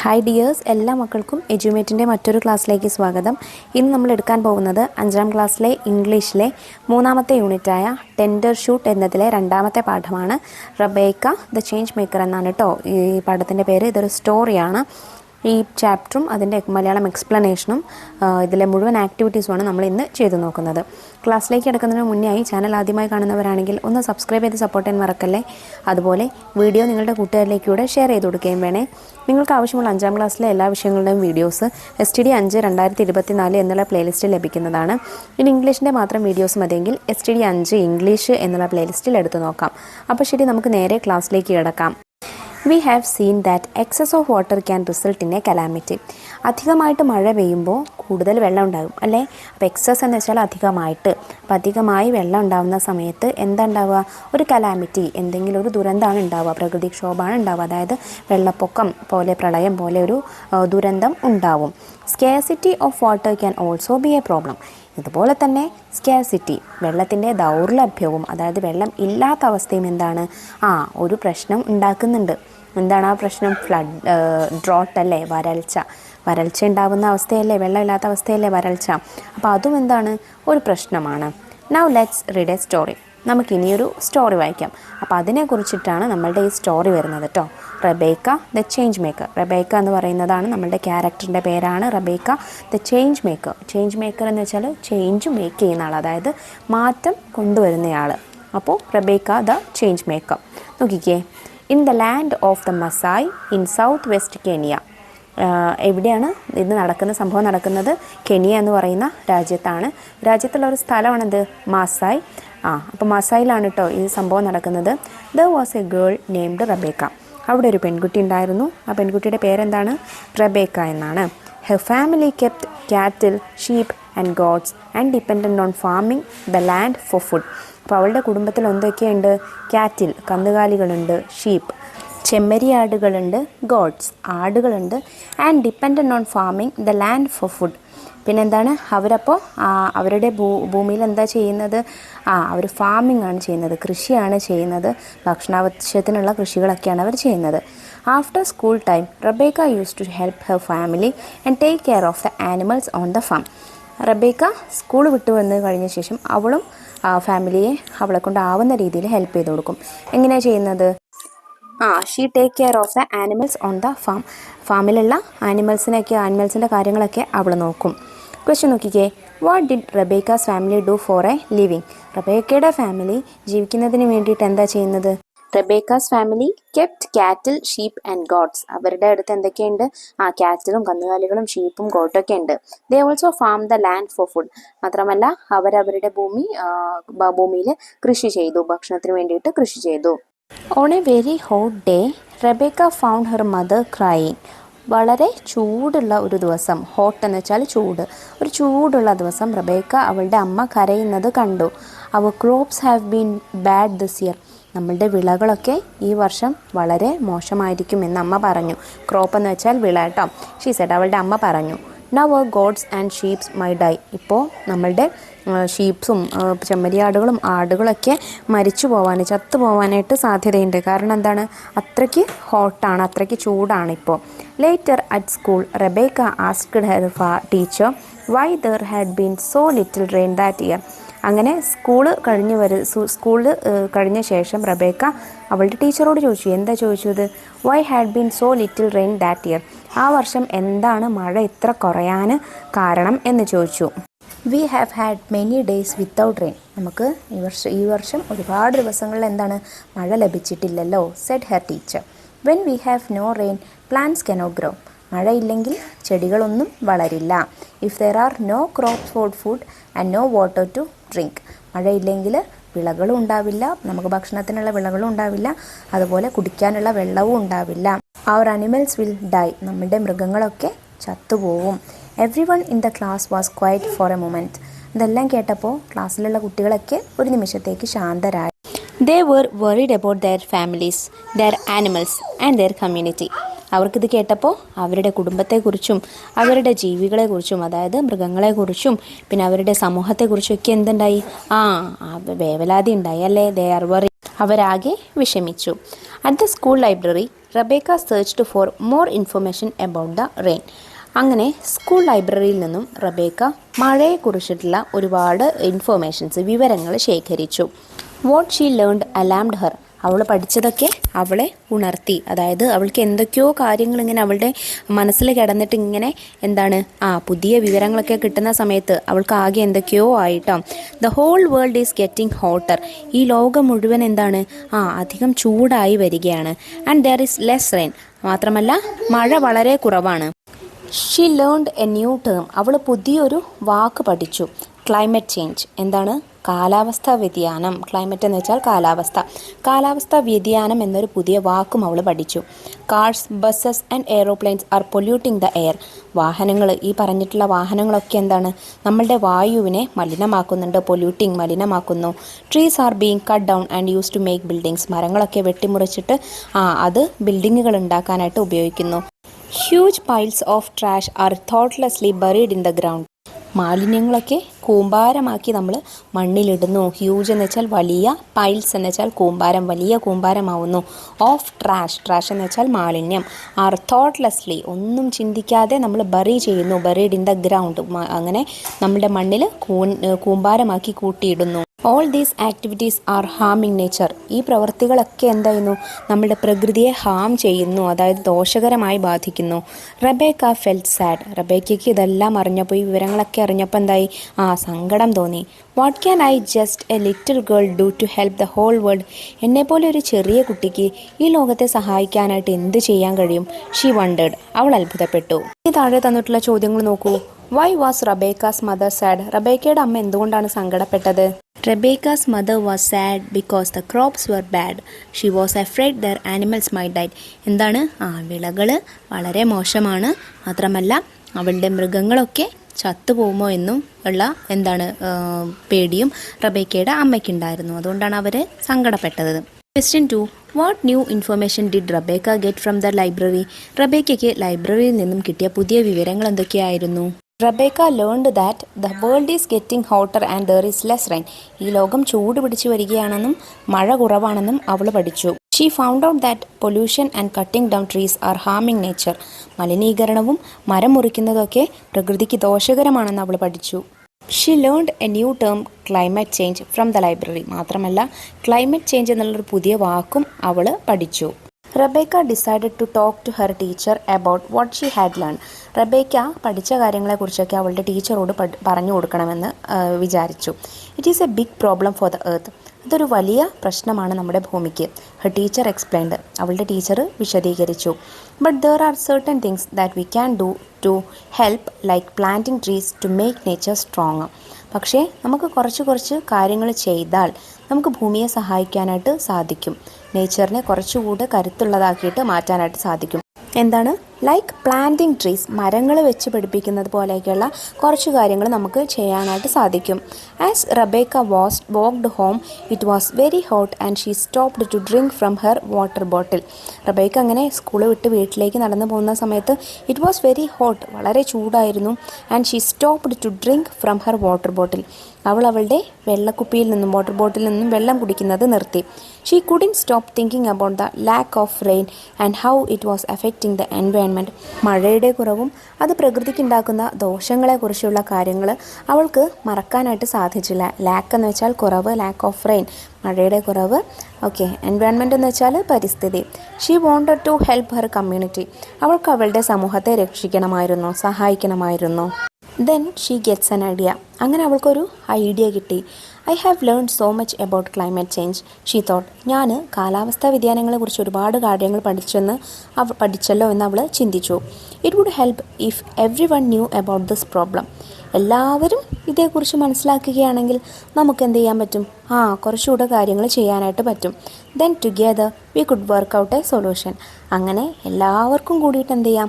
Hi dears, എല്ലാ മക്കൾക്കും എജ്യൂമേറ്റിൻ്റെ മറ്റൊരു ക്ലാസ്സിലേക്ക് സ്വാഗതം. ഇന്ന് നമ്മൾ എടുക്കാൻ പോകുന്നത് 5ാം ക്ലാസ്സിലെ ഇംഗ്ലീഷിലെ 3ാമത്തെ യൂണിറ്റായ ടെൻഡർ ഷൂട്ട് എന്നതിലെ 2ാമത്തെ പാഠമാണ്. റബേക്ക ദ ചേഞ്ച് മേക്കർ എന്നാണ് കേട്ടോ ഈ പാഠത്തിൻ്റെ പേര്. ഇതൊരു സ്റ്റോറിയാണ്. ഈ ചാപ്റ്ററും അതിൻ്റെ മലയാളം എക്സ്പ്ലനേഷനും ഇതിലെ മുഴുവൻ ആക്ടിവിറ്റീസുമാണ് നമ്മൾ ഇന്ന് ചെയ്തു നോക്കുന്നത്. ക്ലാസ്സിലേക്ക് കിടക്കുന്നതിന് മുന്നേ ചാനൽ ആദ്യമായി കാണുന്നവരാണെങ്കിൽ ഒന്ന് സബ്സ്ക്രൈബ് ചെയ്ത് സപ്പോർട്ട് ചെയ്യാൻ മറക്കല്ലേ. അതുപോലെ വീഡിയോ നിങ്ങളുടെ കൂട്ടുകാരിലേക്കൂടെ ഷെയർ ചെയ്ത് കൊടുക്കുകയും വേണേ. നിങ്ങൾക്ക് ആവശ്യമുള്ള 5ാം ക്ലാസ്സിലെ എല്ലാ വിഷയങ്ങളുടെയും വീഡിയോസ് STD5 2024 എന്നുള്ള പ്ലേലിസ്റ്റിൽ ലഭിക്കുന്നതാണ്. ഇനി ഇംഗ്ലീഷിൻ്റെ മാത്രം വീഡിയോസ് മതിയെങ്കിൽ STD5 ഇംഗ്ലീഷ് എന്നുള്ള പ്ലേലിസ്റ്റിൽ എടുത്തു നോക്കാം. അപ്പോൾ ശരി, നമുക്ക് നേരെ ക്ലാസ്സിലേക്ക് കിടക്കാം. We have seen that excess of water can result in a calamity. അധികമായിട്ട് മഴ പെയ്യുമ്പോൾ കൂടുതൽ വെള്ളം ഉണ്ടാകും അല്ലേ. അപ്പോൾ എക്സസ് എന്ന് വെച്ചാൽ അധികമായിട്ട്. അപ്പോൾ അധികമായി വെള്ളം ഉണ്ടാകുന്ന സമയത്ത് എന്താ ഉണ്ടാവുക? ഒരു കലാമിറ്റി, എന്തെങ്കിലും ഒരു ദുരന്തമാണ് ഉണ്ടാവുക, പ്രകൃതിക്ഷോഭമാണ് ഉണ്ടാവുക. അതായത് വെള്ളപ്പൊക്കം പോലെ, പ്രളയം പോലെ ഒരു ദുരന്തം ഉണ്ടാവും. Scarcity of water can also be A problem. ഇതുപോലെ തന്നെ സ്കേഴ്സിറ്റി, വെള്ളത്തിൻ്റെ ദൗർലഭ്യവും, അതായത് വെള്ളം ഇല്ലാത്ത അവസ്ഥയും എന്താണ് ഒരു പ്രശ്നം ഉണ്ടാക്കുന്നുണ്ട്. എന്താണ് ആ പ്രശ്നം? ഫ്ലഡ്, ഡ്രോട്ട് അല്ലേ, വരൾച്ച ഉണ്ടാകുന്ന അവസ്ഥയല്ലേ, വെള്ളമില്ലാത്ത അവസ്ഥയല്ലേ വരൾച്ച. അപ്പോൾ അതും എന്താണ്? ഒരു പ്രശ്നമാണ്. Now let's read a story. നമുക്കിനിയൊരു സ്റ്റോറി വായിക്കാം. അപ്പോൾ അതിനെക്കുറിച്ചിട്ടാണ് നമ്മളുടെ ഈ സ്റ്റോറി വരുന്നത് കേട്ടോ. Rebecca the change maker. Rebecca എന്ന് പറയുന്നതാണ് നമ്മളുടെ ക്യാരക്ടറിൻ്റെ പേരാണ്. Rebecca the change maker. Change maker എന്ന് വെച്ചാൽ ചേഞ്ച് മേക്ക് ചെയ്യുന്ന ആൾ, അതായത് മാറ്റം കൊണ്ടുവരുന്നയാൾ. അപ്പോൾ റബേക്ക ദ ചേഞ്ച് മേക്കർ. നോക്കിക്കേ. In the land of the Maasai in south west Kenya. എവിടെയാണ് ഇത് സംഭവം നടക്കുന്നത്? കെനിയ എന്ന് പറയുന്ന രാജ്യത്താണ്. രാജ്യത്തുള്ള ഒരു സ്ഥലമാണിത്, മാസായ്. അപ്പോൾ മാസായിലാണ് കേട്ടോ ഈ സംഭവം നടക്കുന്നത്. There was a girl named Rebecca. അവിടെ ഒരു പെൺകുട്ടി ഉണ്ടായിരുന്നു. ആ പെൺകുട്ടിയുടെ പേരെന്താണ്? റബേക്ക എന്നാണ്. Her family kept cattle, sheep and goats and dependent on farming the land for food. അപ്പോൾ അവളുടെ കുടുംബത്തിൽ എന്തൊക്കെയുണ്ട്? കാറ്റിൽ, കന്നുകാലികളുണ്ട്, ഷീപ്പ്, ചെമ്മരിയാടുകളുണ്ട്, ഗോഡ്സ്, ആടുകളുണ്ട്, and dependent on farming the land for food. പിന്നെന്താണ്? അവരപ്പോൾ അവരുടെ ഭൂമിയിൽ എന്താ ചെയ്യുന്നത്? അവർ ഫാമിംഗ് ആണ് ചെയ്യുന്നത്, കൃഷിയാണ് ചെയ്യുന്നത്. ഭക്ഷണാവശ്യത്തിനുള്ള കൃഷികളൊക്കെയാണ് അവർ ചെയ്യുന്നത്. After school time Rebecca use to help her family and take care of the animals on the farm. Rebecca school വിട്ടു വന്ന് കഴിഞ്ഞ ശേഷം അവളും ഫാമിലിയെ അവളെ കൊണ്ടാവുന്ന രീതിയിൽ ഹെൽപ്പ് ചെയ്ത് കൊടുക്കും. എങ്ങനെയാണ് ചെയ്യുന്നത്? She take care of the animals on the farm. ഫാമിലുള്ള ആനിമൽസിൻ്റെ കാര്യങ്ങളൊക്കെ അവൾ നോക്കും. ക്വസ്റ്റ്യൻ നോക്കിക്കേ. What did Rebecca's family do for a living? റബേക്കയുടെ ഫാമിലി ജീവിക്കുന്നതിന് വേണ്ടിയിട്ട് എന്താ ചെയ്യുന്നത്? Rebecca's family kept cattle, sheep and goats. അവരുടെ അടുത്ത് എന്തൊക്കെയുണ്ട്? കാറ്റിലും, കന്നുകാലികളും, ഷീപ്പും, ഗോട്ടൊക്കെ ഉണ്ട്. They also farm the land for food. മാത്രമല്ല അവരവരുടെ ഭൂമിയിൽ കൃഷി ചെയ്തു, ഭക്ഷണത്തിന് വേണ്ടിയിട്ട് കൃഷി ചെയ്തു. On a very hot day Rebecca found her mother crying. വളരെ ചൂടുള്ള ഒരു ദിവസം, ഹോട്ട് എന്ന് വെച്ചാൽ ചൂട്, ഒരു ചൂടുള്ള ദിവസം റബേക്ക അവളുടെ അമ്മ കരയുന്നത് കണ്ടു. Our crops have been bad this year. നമ്മളുടെ വിളകളൊക്കെ ഈ വർഷം വളരെ മോശമായിരിക്കും എന്ന് അമ്മ പറഞ്ഞു. ക്രോപ്പ് എന്ന് വെച്ചാൽ വിള കേട്ടോ. ഷീ സെഡ്, അവളുടെ അമ്മ പറഞ്ഞു. Now our goats and sheeps may die. ഇപ്പോൾ നമ്മളുടെ ഷീപ്സും ചെമ്മരിയാടുകളും ആടുകളൊക്കെ ചത്തു പോവാനായിട്ട് സാധ്യതയുണ്ട്. കാരണം എന്താണ്? അത്രയ്ക്ക് ഹോട്ടാണ്, അത്രയ്ക്ക് ചൂടാണ് ഇപ്പോൾ. Later at school Rebecca asked her teacher why there had been so little rain that year. അങ്ങനെ സ്കൂള് കഴിഞ്ഞ ശേഷം റബേക്ക അവളുടെ ടീച്ചറോട് ചോദിച്ചു. എന്താ ചോദിച്ചത്? Why had been so little rain that year. ആ വർഷം എന്താണ് മഴ ഇത്ര കുറയാൻ കാരണം എന്ന് ചോദിച്ചു. We have had many days without rain. നമുക്ക് ഈ വർഷം ഒരുപാട് ദിവസങ്ങളിൽ എന്താണ് മഴ ലഭിച്ചിട്ടില്ലല്ലോ. Said her teacher. When we have no rain plants cannot grow. മഴയില്ലെങ്കിൽ ചെടികളൊന്നും വളരില്ല. If there are no crops for food and no water to drink. മഴയില്ലെങ്കിൽ വിളകളും ഉണ്ടാവില്ല, നമുക്ക് ഭക്ഷണത്തിനുള്ള വിളകളും ഉണ്ടാവില്ല, അതുപോലെ കുടിക്കാനുള്ള വെള്ളവും ഉണ്ടാവില്ല. Our animals will die. നമ്മുടെ മൃഗങ്ങളൊക്കെ ചത്തുപോവും. Everyone in the class was quiet for a moment. ഇതെല്ലാം കേട്ടപ്പോൾ ക്ലാസ്സിലുള്ള കുട്ടികളൊക്കെ ഒരു നിമിഷത്തേക്ക് ശാന്തരായി. They were worried about their families, their animals and their community. അവർക്കിത് കേട്ടപ്പോൾ അവരുടെ കുടുംബത്തെക്കുറിച്ചും അവരുടെ ജീവികളെക്കുറിച്ചും, അതായത് മൃഗങ്ങളെക്കുറിച്ചും, പിന്നെ അവരുടെ സമൂഹത്തെക്കുറിച്ചും ഒക്കെ എന്തുണ്ടായി? വേവലാതി ഉണ്ടായി അല്ലേ. They are worry. അവരാകെ വിഷമിച്ചു. At the school library Rebecca searched for more information about the rain. അങ്ങനെ സ്കൂൾ ലൈബ്രറിയിൽ നിന്നും റബേക്ക മഴയെക്കുറിച്ചിട്ടുള്ള ഒരുപാട് വിവരങ്ങൾ ശേഖരിച്ചു. What she learned alarmed her. അവൾ പഠിച്ചതൊക്കെ അവളെ ഉണർത്തി. അതായത് അവൾക്ക് എന്തൊക്കെയോ കാര്യങ്ങൾ ഇങ്ങനെ അവളുടെ മനസ്സിൽ കിടന്നിട്ട് ഇങ്ങനെ പുതിയ വിവരങ്ങളൊക്കെ കിട്ടുന്ന സമയത്ത് അവൾക്ക് ആകെ എന്തൊക്കെയോ ആയിട്ടോ. The whole world is getting hotter. ഈ ലോകം മുഴുവൻ അധികം ചൂടായി വരികയാണ്. And there is less rain. മാത്രമല്ല മഴ വളരെ കുറവാണ്. She learned a new term. അവൾ പുതിയൊരു വാക്ക് പഠിച്ചു. Climate change. കാലാവസ്ഥാ വ്യതിയാനം. ക്ലൈമറ്റ് എന്ന് വെച്ചാൽ കാലാവസ്ഥാ വ്യതിയാനം എന്നൊരു പുതിയ വാക്കും അവൾ പഠിച്ചു. Cars, buses and aeroplanes are polluting the air. വാഹനങ്ങൾ, ഈ പറഞ്ഞിട്ടുള്ള വാഹനങ്ങളൊക്കെ നമ്മളുടെ വായുവിനെ മലിനമാക്കുന്നു. Trees are being cut down and use to make buildings. മരങ്ങളൊക്കെ വെട്ടിമുറിച്ചിട്ട് അത് ബിൽഡിങ്ങുകൾ ഉണ്ടാക്കാനായിട്ട് ഉപയോഗിക്കുന്നു. Huge piles of trash are thoughtlessly buried in the ground. മാലിന്യങ്ങളൊക്കെ കൂമ്പാരമാക്കി നമ്മൾ മണ്ണിലിടുന്നു. ഹ്യൂജ് എന്ന് വെച്ചാൽ വലിയ, പൈൽസ് എന്ന് വെച്ചാൽ കൂമ്പാരം, വലിയ കൂമ്പാരമാവുന്നു. ഓഫ് ട്രാഷ് എന്ന് വെച്ചാൽ മാലിന്യം. ആർ തോട്ട്ലെസ്ലി, ഒന്നും ചിന്തിക്കാതെ നമ്മൾ ചെയ്യുന്നു. ബറീഡ് ഇൻ ദ ഗ്രൗണ്ട്, അങ്ങനെ നമ്മുടെ മണ്ണിൽ കൂമ്പാരമാക്കി കൂട്ടിയിടുന്നു. ഓൾ ദീസ് ആക്ടിവിറ്റീസ് ആർ ഹാമിങ് നേച്ചർ. ഈ പ്രവൃത്തികളൊക്കെ നമ്മുടെ പ്രകൃതിയെ ഹാം ചെയ്യുന്നു, അതായത് ദോഷകരമായി ബാധിക്കുന്നു. Rebecca felt sad. റബേക്കയ്ക്ക് ഇതെല്ലാം അറിഞ്ഞപ്പോൾ, ഈ വിവരങ്ങളൊക്കെ അറിഞ്ഞപ്പോൾ സങ്കടം തോന്നി. What can I just a little girl do to help the whole world. എന്നെപ്പോലെ ഒരു ചെറിയ കുട്ടിക്ക് ഈ ലോകത്തെ സഹായിക്കാനായിട്ട് എന്ത് ചെയ്യാൻ കഴിയും? She wondered. അവൾ അത്ഭുതപ്പെട്ടു. ഈ താഴെ തന്നിട്ടുള്ള ചോദ്യങ്ങൾ നോക്കൂ. Why was Rebecca's mother sad. റബേക്കയുടെ അമ്മ എന്തുകൊണ്ടാണ് സങ്കടപ്പെട്ടത്? Rebecca's mother was sad because the crops were bad. She was afraid their animals might die. വിളകൾ വളരെ മോശമാണ്. മാത്രമല്ല അവളുടെ മൃഗങ്ങളൊക്കെ ചത്തുപോകുമോ എന്നും ഉള്ള പേടിയും റബേക്കയുടെ അമ്മയ്ക്കുണ്ടായിരുന്നു. അതുകൊണ്ടാണ് അവർ സങ്കടപ്പെട്ടത്. Question 2. What new information did Rebecca get from the library? റബേക്കയ്ക്ക് ലൈബ്രറിയിൽ നിന്നും കിട്ടിയ പുതിയ വിവരങ്ങൾ എന്തൊക്കെയായിരുന്നു? Rebecca learned that the world is getting hotter and there is less rain. ഈ ലോകം ചൂട് പിടിച്ചു വരികയാണെന്നും മഴ കുറവാണെന്നും അവൾ പഠിച്ചു. She found out that pollution and cutting down trees are harming nature. മലിനീകരണവും മരം മുറിക്കുന്നതൊക്കെ പ്രകൃതിക്ക് ദോഷകരമാണെന്ന് അവൾ പഠിച്ചു. She learned a new term, climate change, from the library. മാത്രമല്ല ക്ലൈമറ്റ് ചേഞ്ച് എന്നുള്ളൊരു പുതിയ വാക്കും അവൾ പഠിച്ചു. Rebecca decided to talk to her teacher about what she had learned. Rebecca പഠിച്ച കാര്യങ്ങളെക്കുറിച്ചൊക്കെ അവളുടെ ടീച്ചറോട് പറഞ്ഞു കൊടുക്കണമെന്ന് വിചാരിച്ചു. It is a big problem for the earth. അതൊരു വലിയ പ്രശ്നമാണ് നമ്മുടെ ഭൂമിക്ക്. Her teacher explained. അവളുടെ ടീച്ചർ വിശദീകരിച്ചു. But there are certain things that we can do to help, like planting trees to make nature strong. പക്ഷേ നമുക്ക് കുറച്ച് കാര്യങ്ങൾ ചെയ്താൽ നമുക്ക് ഭൂമിയെ സഹായിക്കാനായിട്ട് സാധിക്കും. നേച്ചറിനെ കുറച്ചുകൂടെ കരുത്തുള്ളതാക്കിയിട്ട് മാറ്റാനായിട്ട് സാധിക്കും. ലൈക്ക് പ്ലാന്റിംഗ് ട്രീസ്, മരങ്ങൾ വെച്ച് പിടിപ്പിക്കുന്നത് പോലെയൊക്കെയുള്ള കുറച്ച് കാര്യങ്ങൾ നമുക്ക് ചെയ്യാനായിട്ട് സാധിക്കും. As Rebecca walked home, it was very hot and she stopped to drink from her water bottle. Rebecca അങ്ങനെ സ്കൂൾ വിട്ട് വീട്ടിലേക്ക് നടന്നു പോകുന്ന സമയത്ത് ഇറ്റ് വാസ് വെരി ഹോട്ട്, വളരെ ചൂടായിരുന്നു. And she stopped to drink from her water bottle. അവളുടെ വെള്ളക്കുപ്പിയിൽ നിന്നും വാട്ടർ ബോട്ടിൽ നിന്നും വെള്ളം കുടിക്കുന്നത് നിർത്തി. She couldn't stop thinking about the lack of rain and how it was affecting the environment. മഴയുടെ കുറവും അത് പ്രകൃതിക്കുണ്ടാക്കുന്ന ദോഷങ്ങളെക്കുറിച്ചുള്ള കാര്യങ്ങൾ അവൾക്ക് മറക്കാനായിട്ട് സാധിച്ചില്ല. ലാക്ക് എന്ന് വെച്ചാൽ കുറവ്, ലാക്ക് ഓഫ് റെയിൻ മഴയുടെ കുറവ്. എൻവയോൺമെൻറ്റ് എന്ന് വെച്ചാൽ പരിസ്ഥിതി. She wanted to help her community. അവൾക്ക് അവളുടെ സമൂഹത്തെ രക്ഷിക്കണമായിരുന്നു, സഹായിക്കണമായിരുന്നു. Then she gets an idea. അങ്ങനെ അവൾക്കൊരു ഐഡിയ കിട്ടി. I have learned so much about climate change, she thought. ഞാൻ കാലാവസ്ഥാ വ്യതിയാനങ്ങളെക്കുറിച്ച് ഒരുപാട് കാര്യങ്ങൾ പഠിച്ചല്ലോ എന്ന് അവൾ ചിന്തിച്ചു. It would help if everyone knew about this problem. എല്ലാവരും ഇതേക്കുറിച്ച് മനസ്സിലാക്കുകയാണെങ്കിൽ നമുക്ക് എന്ത് ചെയ്യാൻ പറ്റും? കുറച്ചുകൂടെ കാര്യങ്ങൾ ചെയ്യാനായിട്ട് പറ്റും. Then together we could work out A solution. അങ്ങനെ എല്ലാവർക്കും കൂടിയിട്ട് എന്ത് ചെയ്യാം?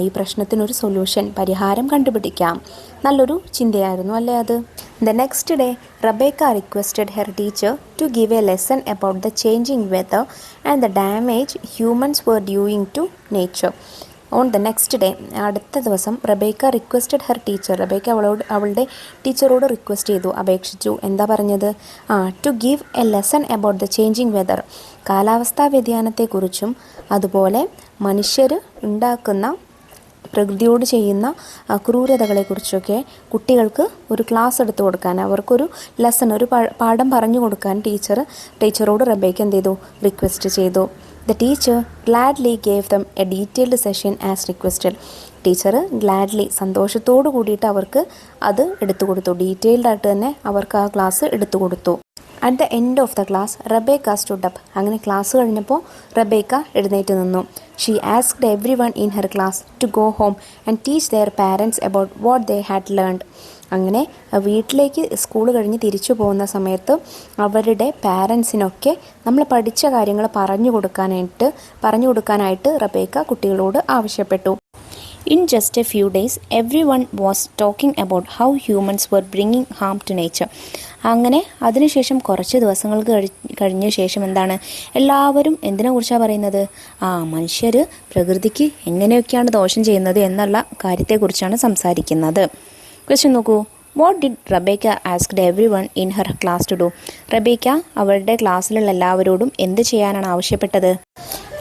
ഈ പ്രശ്നത്തിനൊരു സൊല്യൂഷൻ, പരിഹാരം കണ്ടുപിടിക്കാം. നല്ലൊരു ചിന്തയായിരുന്നു അല്ലേ അത്? The next day Rebecca requested her teacher to give a lesson about the changing weather and the damage humans were doing to nature. On the next day, അടുത്ത ദിവസം Rebecca requested her teacher, Rebecca അവളുടെ ടീച്ചറോട് request ചെയ്തു, അപേക്ഷിച്ചു. എന്താ പറഞ്ഞത്? To give a lesson about the changing weather, കാലാവസ്ഥാ വ്യതിയാനത്തെക്കുറിച്ചും അതുപോലെ മനുഷ്യർ ഉണ്ടാക്കുന്ന പ്രകൃതിയോട് ചെയ്യുന്ന ക്രൂരതകളെക്കുറിച്ചൊക്കെ കുട്ടികൾക്ക് ഒരു ക്ലാസ് എടുത്തു കൊടുക്കാൻ, അവർക്കൊരു ലെസൺ, ഒരു പാഠം പറഞ്ഞു കൊടുക്കാൻ ടീച്ചറോട് റബേക്ക എന്ത് ചെയ്തു? റിക്വസ്റ്റ് ചെയ്തു. The teacher gladly gave them a detailed session as requested. Teacher gladly, സന്തോഷത്തോടു കൂടിയിട്ട് അവർക്ക് അത് എടുത്തു കൊടുത്തു. ഡീറ്റെയിൽഡ് ആയിട്ട് തന്നെ അവർക്ക് ആ ക്ലാസ് എടുത്തു കൊടുത്തു. At the end of the class Rebecca stood up. അങ്ങനെ ക്ലാസ് കഴിഞ്ഞപ്പോൾ റബേക്ക എഴുന്നേറ്റ് നിന്നു. She asked everyone in her class to go home and teach their parents about what they had learned. അങ്ങനെ വീട്ടിലേക്ക് school കഴിഞ്ഞ് തിരിച്ചു പോകുന്ന സമയത്ത് അവരുടെ പാരൻസിനൊക്കെ നമ്മൾ പഠിച്ച കാര്യങ്ങൾ പറഞ്ഞു കൊടുക്കാനായിട്ട് റബേക്ക കുട്ടികളോട് ആവശ്യപ്പെട്ടു. In just a few days, everyone was talking about how humans were bringing harm to nature. അങ്ങനെ അതിനുശേഷം കുറച്ച് ദിവസങ്ങൾക്ക് കഴിഞ്ഞ ശേഷം എന്താണ്, എല്ലാവരും എന്തിനെക്കുറിച്ചാണ് പറയുന്നത്? മനുഷ്യർ പ്രകൃതിക്ക് എങ്ങനെയൊക്കെയാണ് ദോഷം ചെയ്യുന്നത് എന്നുള്ള കാര്യത്തെക്കുറിച്ചാണ് സംസാരിക്കുന്നത്. ക്വസ്റ്റ്യൻ നോക്കൂ. What did Rebecca asked everyone in her class to do? Rebecca അവളുടെ ക്ലാസ്സിലുള്ള എല്ലാവരോടും എന്ത് ചെയ്യാനാണ് ആവശ്യപ്പെട്ടത്?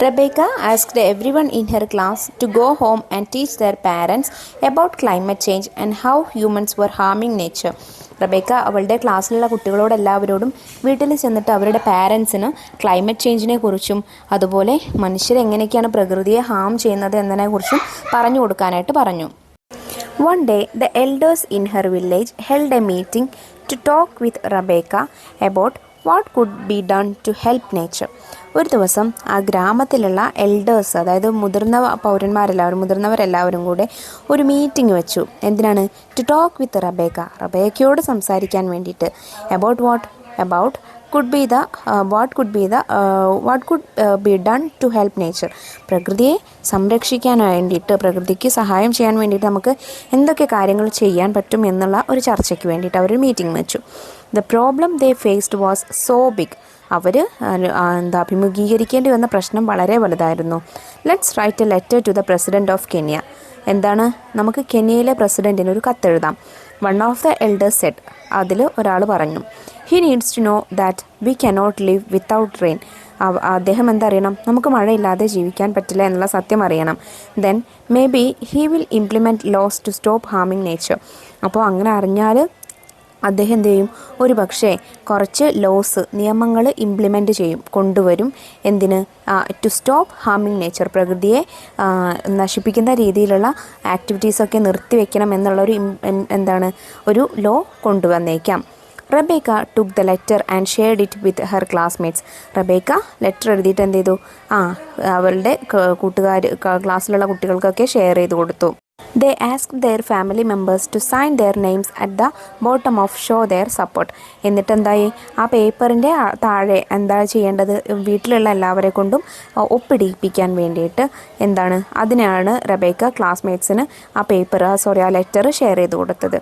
Rebecca asked everyone in her class to go home and teach their parents about climate change and how humans were harming nature. Rebecca അവളുടെ ക്ലാസ്സിലുള്ള കുട്ടികളോട് എല്ലാവരോടും വീട്ടിൽ ചെന്നിട്ട് അവരുടെ പാരൻസിന് ക്ലൈമറ്റ് ചേഞ്ചിനെ കുറിച്ചും അതുപോലെ മനുഷ്യരെങ്ങനെയൊക്കെയാണ് പ്രകൃതിയെ ഹാം ചെയ്യുന്നത് എന്നതിനെക്കുറിച്ചും പറഞ്ഞു കൊടുക്കാനായിട്ട് പറഞ്ഞു. One day, the elders in her village held a meeting to talk with Rebecca about what could be done to help nature. ഒരു ദിവസം ആ ഗ്രാമത്തിലുള്ള എൽഡേഴ്സ്, അതായത് മുതിർന്നവരെല്ലാവരും കൂടെ ഒരു മീറ്റിംഗ് വെച്ചു. എന്തിനാണ്? ടു ടോക്ക് വിത്ത് റബേക്ക, റബേക്കയോട് സംസാരിക്കാൻ വേണ്ടിയിട്ട്. About what could be what could be done to help nature. പ്രകൃതിയെ സംരക്ഷിക്കാൻ വേണ്ടിയിട്ട്, പ്രകൃതിക്ക് സഹായം ചെയ്യാൻ വേണ്ടിയിട്ട് നമുക്ക് എന്തൊക്കെ കാര്യങ്ങൾ ചെയ്യാൻ പറ്റും എന്നുള്ള ഒരു ചർച്ചയ്ക്ക് വേണ്ടിയിട്ട് അവർ മീറ്റിംഗ് വെച്ചു. The problem they faced was so big. അവർ അഭിമുഖീകരിക്കേണ്ടി വന്ന പ്രശ്നം വളരെ വലുതായിരുന്നു. Let's write a letter to the president of Kenya. എന്താണ്? നമുക്ക് കെനിയയിലെ പ്രസിഡൻറ്റിന് ഒരു കത്തെഴുതാം. One of the elders said, അതിൽ ഒരാൾ പറഞ്ഞു, he needs to know that we cannot live without rain. അദ്ദേഹം എന്തറിയണം? നമുക്ക് മഴയില്ലാതെ ജീവിക്കാൻ പറ്റില്ല എന്നുള്ള സത്യം അറിയണം. Then maybe he will implement laws to stop ഹാമിങ് നേച്ചർ. അപ്പോൾ അങ്ങനെ അറിഞ്ഞാൽ അദ്ദേഹം എന്ത് ചെയ്യും? ഒരു പക്ഷേ കുറച്ച് നിയമങ്ങൾ ഇംപ്ലിമെൻ്റ് കൊണ്ടുവരും. എന്തിന്? ടു സ്റ്റോപ്പ് ഹാമിങ് നേച്ചർ, പ്രകൃതിയെ നശിപ്പിക്കുന്ന രീതിയിലുള്ള ആക്ടിവിറ്റീസൊക്കെ നിർത്തിവെക്കണം എന്നുള്ളൊരു ഒരു ലോ കൊണ്ടുവന്നേക്കാം. Rebecca took the letter and shared it with her classmates. Rebecca letter എഴുതിയിട്ട് എന്ത് ചെയ്തു? അവളുടെ ക്ലാസ്സിലുള്ള കുട്ടികൾക്കൊക്കെ ഷെയർ ചെയ്ത് കൊടുത്തു. They asked their family members to sign their names at the bottom of show their support. എന്നിട്ട് എന്തായി? ആ പേപ്പറിൻ്റെ താഴെ എന്താ ചെയ്യേണ്ടത്? വീട്ടിലുള്ള എല്ലാവരെ കൊണ്ടും ഒപ്പിടിപ്പിക്കാൻ വേണ്ടിയിട്ട് അതിനാണ് റബേക്ക ക്ലാസ്മേറ്റ്സിന് ആ ലെറ്റർ ഷെയർ ചെയ്ത് കൊടുത്തത്.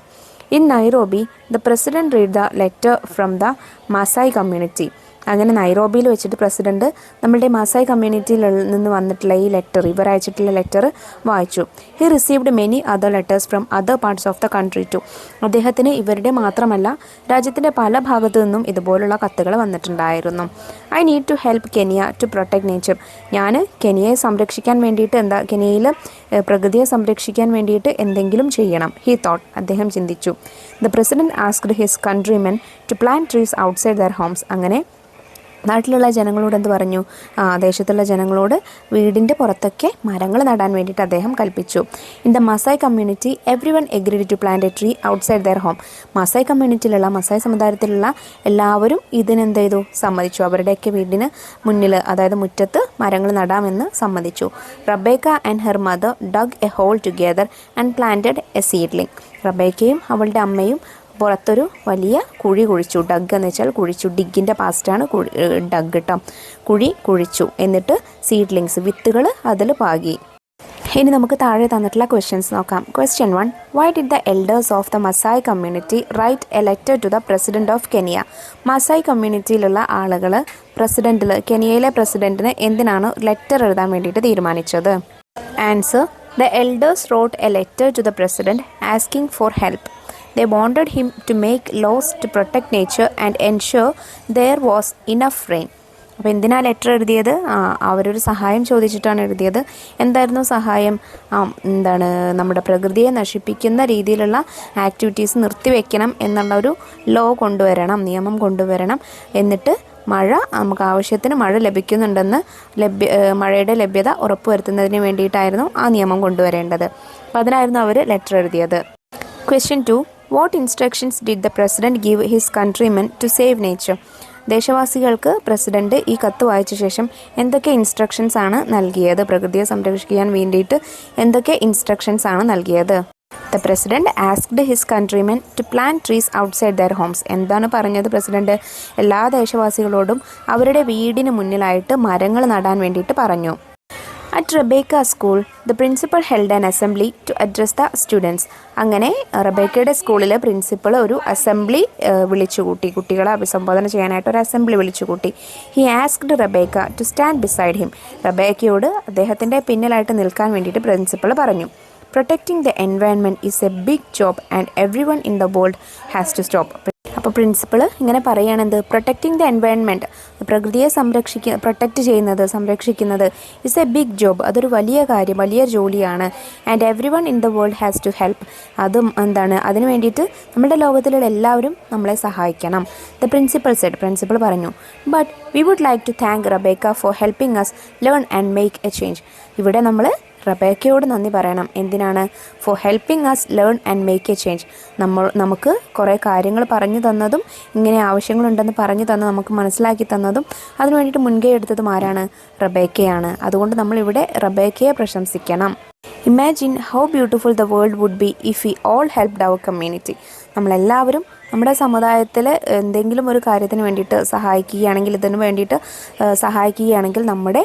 In Nairobi, the president read the letter from the Maasai community. അങ്ങനെ നൈറോബിയിൽ വെച്ചിട്ട് പ്രസിഡന്റ് നമ്മളുടെ മാസായി കമ്മ്യൂണിറ്റിയിൽ നിന്ന് വന്നിട്ടുള്ള ഈ ലെറ്റർ, ഇവർ അയച്ചിട്ടുള്ള ലെറ്റർ വായിച്ചു. He received many other letters from other parts of the country too. അദ്ദേഹത്തിന് ഇവരുടെ മാത്രമല്ല രാജ്യത്തിൻ്റെ പല ഭാഗത്തു നിന്നും ഇതുപോലുള്ള കത്തുകൾ വന്നിട്ടുണ്ടായിരുന്നു. I need to help Kenya to protect nature. ഞാൻ കെനിയയെ സംരക്ഷിക്കാൻ വേണ്ടിയിട്ട് കെനിയയിൽ പ്രകൃതിയെ സംരക്ഷിക്കാൻ വേണ്ടിയിട്ട് എന്തെങ്കിലും ചെയ്യണം. ഹി തോട്ട്, അദ്ദേഹം ചിന്തിച്ചു. The president asked his countrymen to plant trees outside their homes. അങ്ങനെ നാട്ടിലുള്ള ജനങ്ങളോട് എന്ത് പറഞ്ഞു? ദേശത്തുള്ള ജനങ്ങളോട് വീടിൻ്റെ പുറത്തൊക്കെ മരങ്ങൾ നടാൻ വേണ്ടിയിട്ട് അദ്ദേഹം കൽപ്പിച്ചു. In the Maasai community everyone agreed to plant a tree outside their home. Maasai സമുദായത്തിലുള്ള എല്ലാവരും ഇതിനെന്ത് ചെയ്തു? സമ്മതിച്ചു. അവരുടെയൊക്കെ വീടിന് മുന്നിൽ, അതായത് മുറ്റത്ത് മരങ്ങൾ നടാമെന്ന് സമ്മതിച്ചു. Rebecca and her mother dug a hole together and planted a seedling. റബേക്കയും അവളുടെ അമ്മയും പുറത്തൊരു വലിയ കുഴി കുഴിച്ചു. ഡഗ് എന്ന് വെച്ചാൽ കുഴിച്ചു. ഡിഗിൻ്റെ പാസ്റ്റാണ് ഡഗ് കേട്ടോ. കുഴിച്ചു. എന്നിട്ട് സീഡ്ലിങ്സ്, വിത്തുകൾ അതിൽ പാകി. ഇനി നമുക്ക് താഴെ തന്നിട്ടുള്ള ക്വസ്റ്റ്യൻസ് നോക്കാം. Question 1. Why did the elders of the Maasai community write a letter to the president of Kenya? Maasai കമ്മ്യൂണിറ്റിയിലുള്ള ആളുകൾ കെനിയയിലെ പ്രസിഡന്റിന് എന്തിനാണ് ലെറ്റർ എഴുതാൻ വേണ്ടിയിട്ട് തീരുമാനിച്ചത്? Answer, The elders wrote a letter to the president asking for help. They wanted him to make laws to protect nature and ensure there was enough rain. അപ്പോൾ എന്തിനാ ലെറ്റർ എഴുതിയത്? അവരൊരു സഹായം ചോദിച്ചിട്ടാണ് എഴുതിയത്. എന്തായിരുന്നു സഹായം? നമ്മുടെ പ്രകൃതിയെ നശിപ്പിക്കുന്ന രീതിയിലുള്ള ആക്ടിവിറ്റീസ് നിർത്തിവെക്കണം എന്നുള്ള ഒരു ലോ കൊണ്ടുവരണം, നിയമം കൊണ്ടുവരണം. എന്നിട്ട് മഴ നമുക്ക് ആവശ്യത്തിന് മഴ ലഭിക്കുന്നുണ്ടെന്ന് മഴയുടെ ലഭ്യത ഉറപ്പുവരുത്തുന്നതിന് വേണ്ടിയിട്ടായിരുന്നു ആ നിയമം കൊണ്ടുവരേണ്ടത്. അപ്പോൾ അതിനായിരുന്നു അവർ ലെറ്റർ എഴുതിയത്. Question 2. What instructions did the president give his countrymen to save nature? ദേശവാസികൾക്ക് പ്രസിഡന്റ് ഈ കത്ത് വായിച്ച ശേഷം എന്തൊക്കെ ഇൻസ്ട്രക്ഷൻസ് ആണ് നൽകിയത്? പ്രകൃതിയെ സംരക്ഷിക്കാൻ വേണ്ടിയിട്ട് എന്തൊക്കെ ഇൻസ്ട്രക്ഷൻസ് ആണ് നൽകിയത്? The president asked his countrymen to plant trees outside their homes. എന്താണ് പറഞ്ഞത് പ്രസിഡന്റ്? എല്ലാ ദേശവാസികളോടും അവരുടെ വീടിന് മുന്നിലായിട്ട് മരങ്ങൾ നടാൻ വേണ്ടിയിട്ട് പറഞ്ഞു. At Rebecca School, the principal held an assembly to address the students. അങ്ങനെ റബേക്കയുടെ സ്കൂളിലെ പ്രിൻസിപ്പൾ ഒരു അസംബ്ലി വിളിച്ചുകൂട്ടി, കുട്ടികളെ അഭിസംബോധന ചെയ്യാനായിട്ട് ഒരു അസംബ്ലി വിളിച്ചുകൂട്ടി. He asked Rebecca to stand beside him. റബേക്കയോട് അദ്ദേഹത്തിൻ്റെ പിന്നിലായിട്ട് നിൽക്കാൻ വേണ്ടിയിട്ട് പ്രിൻസിപ്പൾ പറഞ്ഞു. Protecting the environment is a big job and everyone in the world has to stop. അപ്പോൾ പ്രിൻസിപ്പൾ ഇങ്ങനെ പറയുകയാണെന്ത്? പ്രൊട്ടക്റ്റിംഗ് ദ എൻവയൺമെൻറ്റ്, പ്രകൃതിയെ പ്രൊട്ടക്റ്റ് ചെയ്യുന്നത്, സംരക്ഷിക്കുന്നത് ഇസ് എ ബിഗ് ജോബ്, അതൊരു വലിയ കാര്യം, വലിയ ജോലിയാണ്. And everyone in the world has to help, അതും അതിന് വേണ്ടിയിട്ട് നമ്മുടെ ലോകത്തിലുള്ള എല്ലാവരും നമ്മളെ സഹായിക്കണം. ദ പ്രിൻസിപ്പൾ സെഡ്, പ്രിൻസിപ്പൾ പറഞ്ഞു. But we would like to thank Rebecca for helping us learn and make a change. ഇവിടെ നമ്മൾ റബേക്കയോട് നന്ദി പറയണം. എന്തിനാണ്? For helping us learn and make a change. നമുക്ക് കുറേ കാര്യങ്ങൾ പറഞ്ഞു തന്നതും, ഇങ്ങനെ ആവശ്യങ്ങളുണ്ടെന്ന് പറഞ്ഞു തന്ന് നമുക്ക് മനസ്സിലാക്കി തന്നതും, അതിനു വേണ്ടിയിട്ട് മുൻകൈ എടുത്തതും ആരാണ്? റബേക്കയാണ്. അതുകൊണ്ട് നമ്മളിവിടെ റബേക്കയെ പ്രശംസിക്കണം. Imagine how beautiful the world would be if we all helped our community. നമ്മളെല്ലാവരും നമ്മുടെ സമുദായത്തിൽ എന്തെങ്കിലും ഒരു കാര്യത്തിന് വേണ്ടിയിട്ട് സഹായിക്കുകയാണെങ്കിൽ, ഇതിന് വേണ്ടിയിട്ട് സഹായിക്കുകയാണെങ്കിൽ നമ്മുടെ